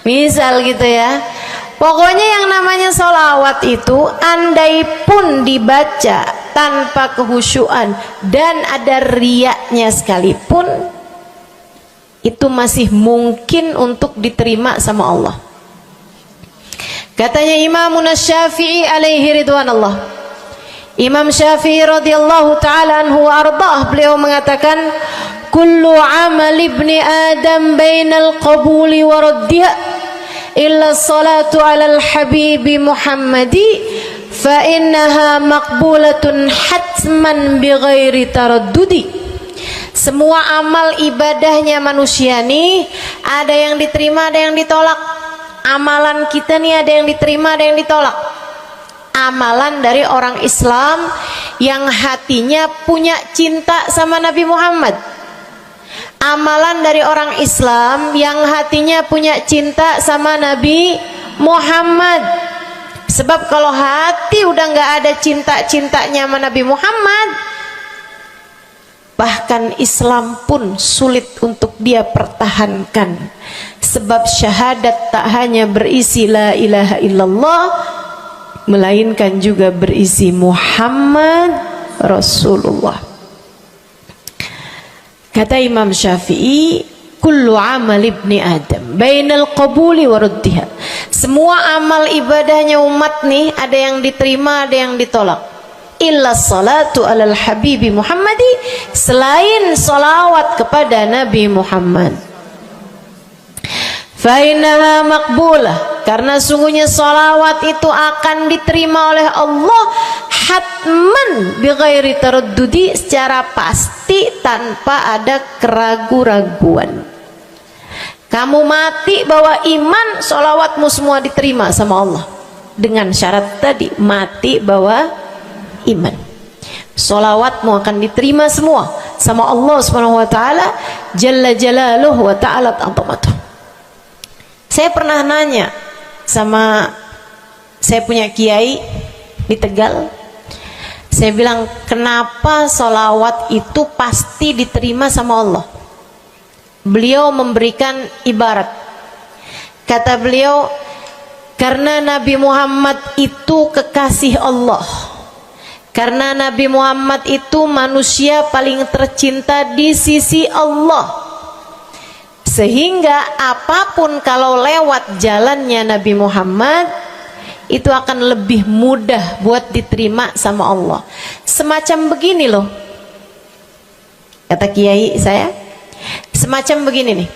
S1: Misal gitu ya, Pokoknya yang namanya sholawat itu andai pun dibaca tanpa kehusyuan dan ada riaknya sekalipun, itu masih mungkin untuk diterima sama Allah. Katanya Imam Syafi'i alaihi ridwanallah, Imam Syafi'i radhiyallahu ta'ala anhu wa ardhah, beliau mengatakan kullu amal ibni adam bainal qabuli wa raddiha illa salatu ala al-habibi Muhammadi fa innaha maqbulatun hatman bighairi taraddudi. Semua amal ibadahnya manusia nih ada yang diterima, ada yang ditolak. Amalan kita nih ada yang diterima, ada yang ditolak. Amalan dari orang Islam yang hatinya punya cinta sama Nabi Muhammad. Amalan dari orang Islam yang hatinya punya cinta sama Nabi Muhammad. Sebab kalau hati udah nggak ada cinta-cintanya sama Nabi Muhammad, bahkan Islam pun sulit untuk dia pertahankan. Sebab syahadat tak hanya berisi la ilaha illallah, melainkan juga berisi Muhammad Rasulullah. Kata Imam Syafi'i, kullu amal ibni adam bainal qabuli wa raddiha. Semua amal ibadahnya umat nih ada yang diterima, ada yang ditolak. Illa salatu alal habibi Muhammadi, selain salawat kepada Nabi Muhammad. Fa innaha maqbulah, karena sungguhnya salawat itu akan diterima oleh Allah hatman bighairi taraddudi, secara pasti tanpa ada keraguan-raguan. Kamu mati bawa iman, salawatmu semua diterima sama Allah. Dengan syarat tadi, mati bawa iman, salawatmu akan diterima semua sama Allah Subhanahu wa taala jalla jalaluhu wa ta'ala azamatuh. Saya pernah nanya sama saya punya kiai di Tegal. Saya bilang, kenapa salawat itu pasti diterima sama Allah? Beliau memberikan ibarat. Kata beliau, karena Nabi Muhammad itu kekasih Allah. Karena Nabi Muhammad itu manusia paling tercinta di sisi Allah. Sehingga apapun kalau lewat jalannya Nabi Muhammad, itu akan lebih mudah buat diterima sama Allah. Semacam begini loh, kata kiai saya, semacam begini nih.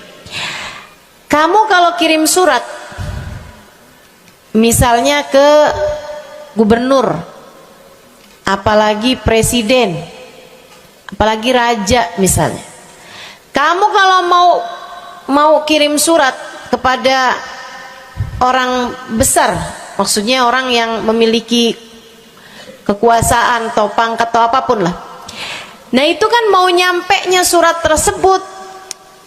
S1: Kamu kalau kirim surat misalnya ke gubernur, apalagi presiden, apalagi raja misalnya, kamu kalau mau kirim surat kepada orang besar, maksudnya orang yang memiliki kekuasaan atau pangkat atau apapun lah. Nah itu kan mau nyampenya surat tersebut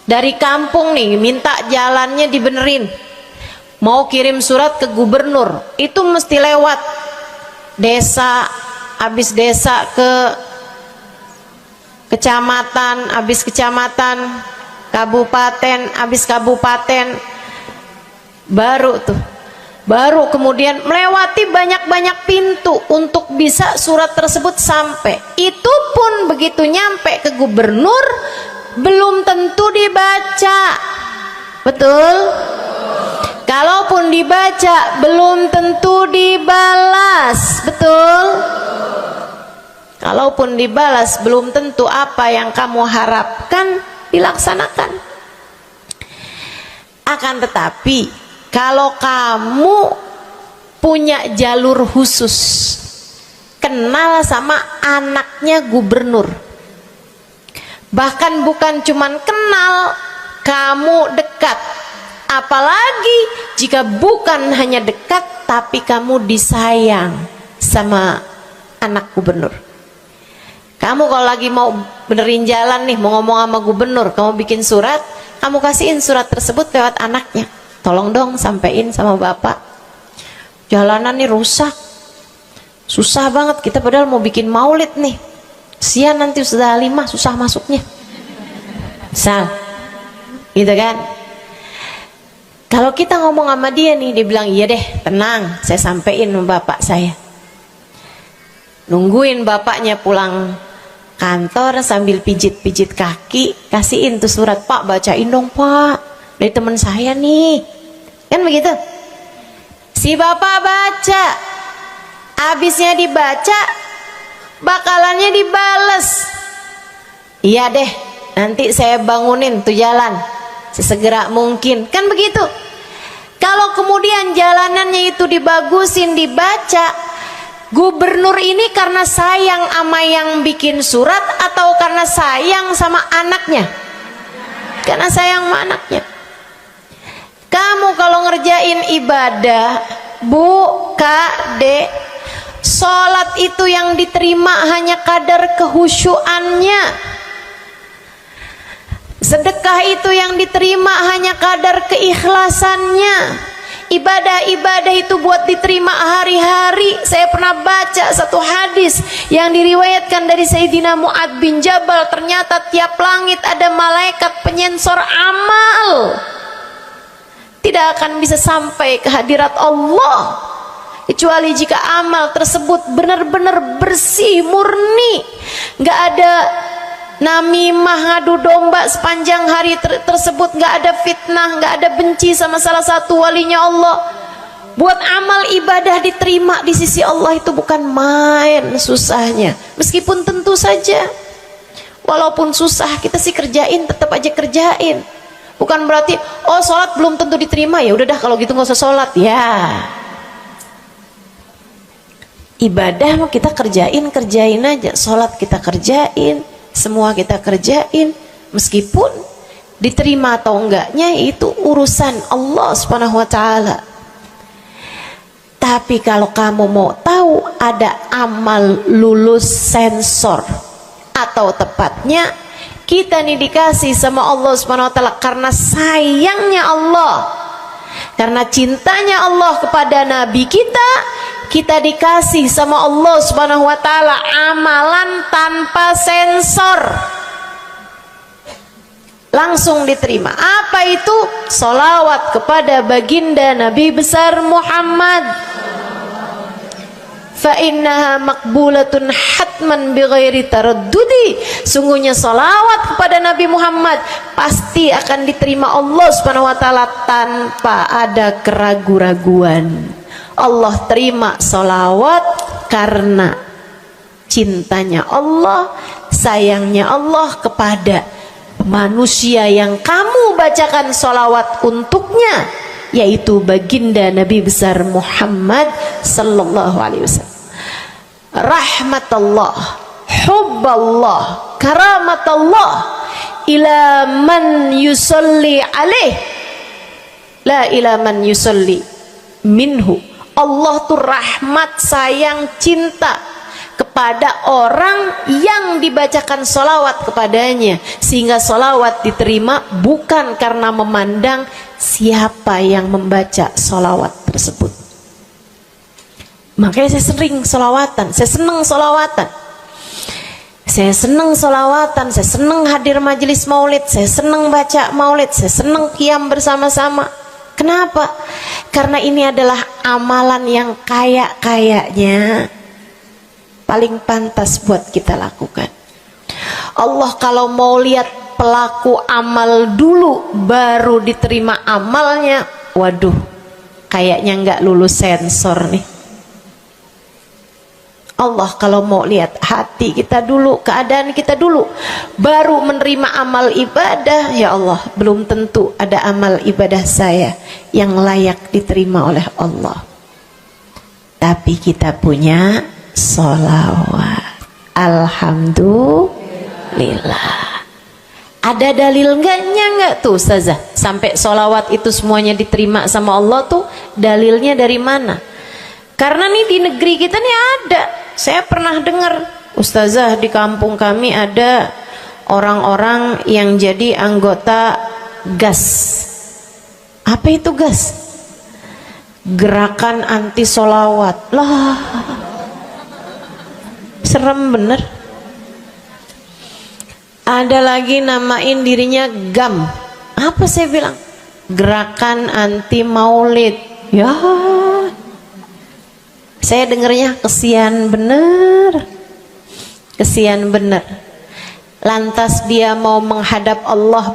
S1: dari kampung nih, minta jalannya dibenerin, mau kirim surat ke gubernur, itu mesti lewat desa, habis desa ke kecamatan, habis kecamatan, kabupaten, habis kabupaten, baru kemudian melewati banyak-banyak pintu untuk bisa surat tersebut sampai. Itu pun begitu nyampe ke gubernur belum tentu dibaca, betul? Kalaupun dibaca belum tentu dibalas, betul? Kalaupun dibalas belum tentu apa yang kamu harapkan dilaksanakan. Akan tetapi kalau kamu punya jalur khusus, kenal sama anaknya gubernur, bahkan bukan cuman kenal, kamu dekat, apalagi jika bukan hanya dekat tapi kamu disayang sama anak gubernur. Kamu kalau lagi mau benerin jalan nih, mau ngomong sama gubernur, kamu bikin surat, kamu kasihin surat tersebut lewat anaknya. Tolong dong sampein sama bapak, jalanan nih rusak, susah banget, kita padahal mau bikin maulid nih, sian nanti sudah 5 susah masuknya, misal gitu kan. Kalau kita ngomong sama dia nih, dia bilang iya deh, tenang, saya sampein sama bapak saya. Nungguin bapaknya pulang kantor sambil pijit-pijit kaki, kasihin tuh surat, Pak bacain dong Pak, dari teman saya nih, kan begitu. Si bapak baca, habisnya dibaca, bakalannya dibales, iya deh, nanti saya bangunin tuh jalan sesegera mungkin, kan begitu. Kalau kemudian jalanannya itu dibagusin, dibaca, gubernur ini karena sayang sama yang bikin surat atau karena sayang sama anaknya? Karena sayang sama anaknya. Kamu kalau ngerjain ibadah, Bu, Kak, Dek, sholat itu yang diterima hanya kadar kehusyuannya. Sedekah itu yang diterima hanya kadar keikhlasannya. Ibadah-ibadah itu buat diterima hari-hari. Saya pernah baca satu hadis yang diriwayatkan dari Sayyidina Mu'ad bin Jabal. Ternyata tiap langit ada malaikat penyensor amal, tidak akan bisa sampai ke hadirat Allah kecuali jika amal tersebut benar-benar bersih, murni, nggak ada namimah, ngadu domba sepanjang hari tersebut, nggak ada fitnah, nggak ada benci sama salah satu walinya Allah. Buat amal ibadah diterima di sisi Allah itu bukan main susahnya. Meskipun tentu saja walaupun susah kita sih kerjain, tetap aja kerjain. Bukan berarti oh sholat belum tentu diterima, ya udah dah kalau gitu nggak usah sholat. Ya, ibadah mau kita kerjain aja, sholat kita kerjain, semua kita kerjain, meskipun diterima atau enggaknya itu urusan Allah Subhanahu wa taala. Tapi kalau kamu mau tahu, ada amal lulus sensor, atau tepatnya kita nih dikasih sama Allah Subhanahu wa taala karena sayangnya Allah, karena cintanya Allah kepada nabi kita, kita dikasih sama Allah Subhanahu wa taala amalan tanpa sensor, langsung diterima. Apa itu? Sholawat kepada baginda Nabi besar Muhammad. Fa innaha maqbulatun hatman bighairi taraddudi. Sungguhnya sholawat kepada Nabi Muhammad pasti akan diterima Allah Subhanahu wa taala tanpa ada keraguan-raguan. Allah terima sholawat karena cintanya Allah, sayangnya Allah kepada manusia yang kamu bacakan sholawat untuknya, yaitu baginda Nabi besar Muhammad sallallahu alaihi wasallam. Rahmatullah, hubballah, karamatullah ila man yusalli alaih, la ila man yusalli minhu. Allah tuh rahmat, sayang, cinta kepada orang yang dibacakan sholawat kepadanya, sehingga sholawat diterima bukan karena memandang siapa yang membaca sholawat tersebut. Makanya saya sering sholawatan, saya seneng sholawatan, saya seneng sholawatan, saya seneng hadir majelis maulid, saya seneng baca maulid, saya seneng qiyam bersama-sama. Kenapa? Karena ini adalah amalan yang kayaknya paling pantas buat kita lakukan. Allah kalau mau lihat pelaku amal dulu baru diterima amalnya, waduh, kayaknya nggak lulus sensor nih. Allah kalau mau lihat hati kita dulu, keadaan kita dulu, baru menerima amal ibadah, ya Allah, belum tentu ada amal ibadah saya yang layak diterima oleh Allah. Tapi kita punya sholawat, alhamdulillah. Ada dalil nggak tuh Ustazah sampai sholawat itu semuanya diterima sama Allah tuh? Dalilnya dari mana? Karena nih di negeri kita nih ada, saya pernah dengar Ustazah, di kampung kami ada orang-orang yang jadi anggota GAS. Apa itu GAS? Gerakan anti sholawat. Lah, serem bener. Ada lagi namain dirinya GAM. Apa saya bilang? gerakan anti maulid. Ya, saya dengarnya kesian bener, kesian bener. Lantas dia mau menghadap Allah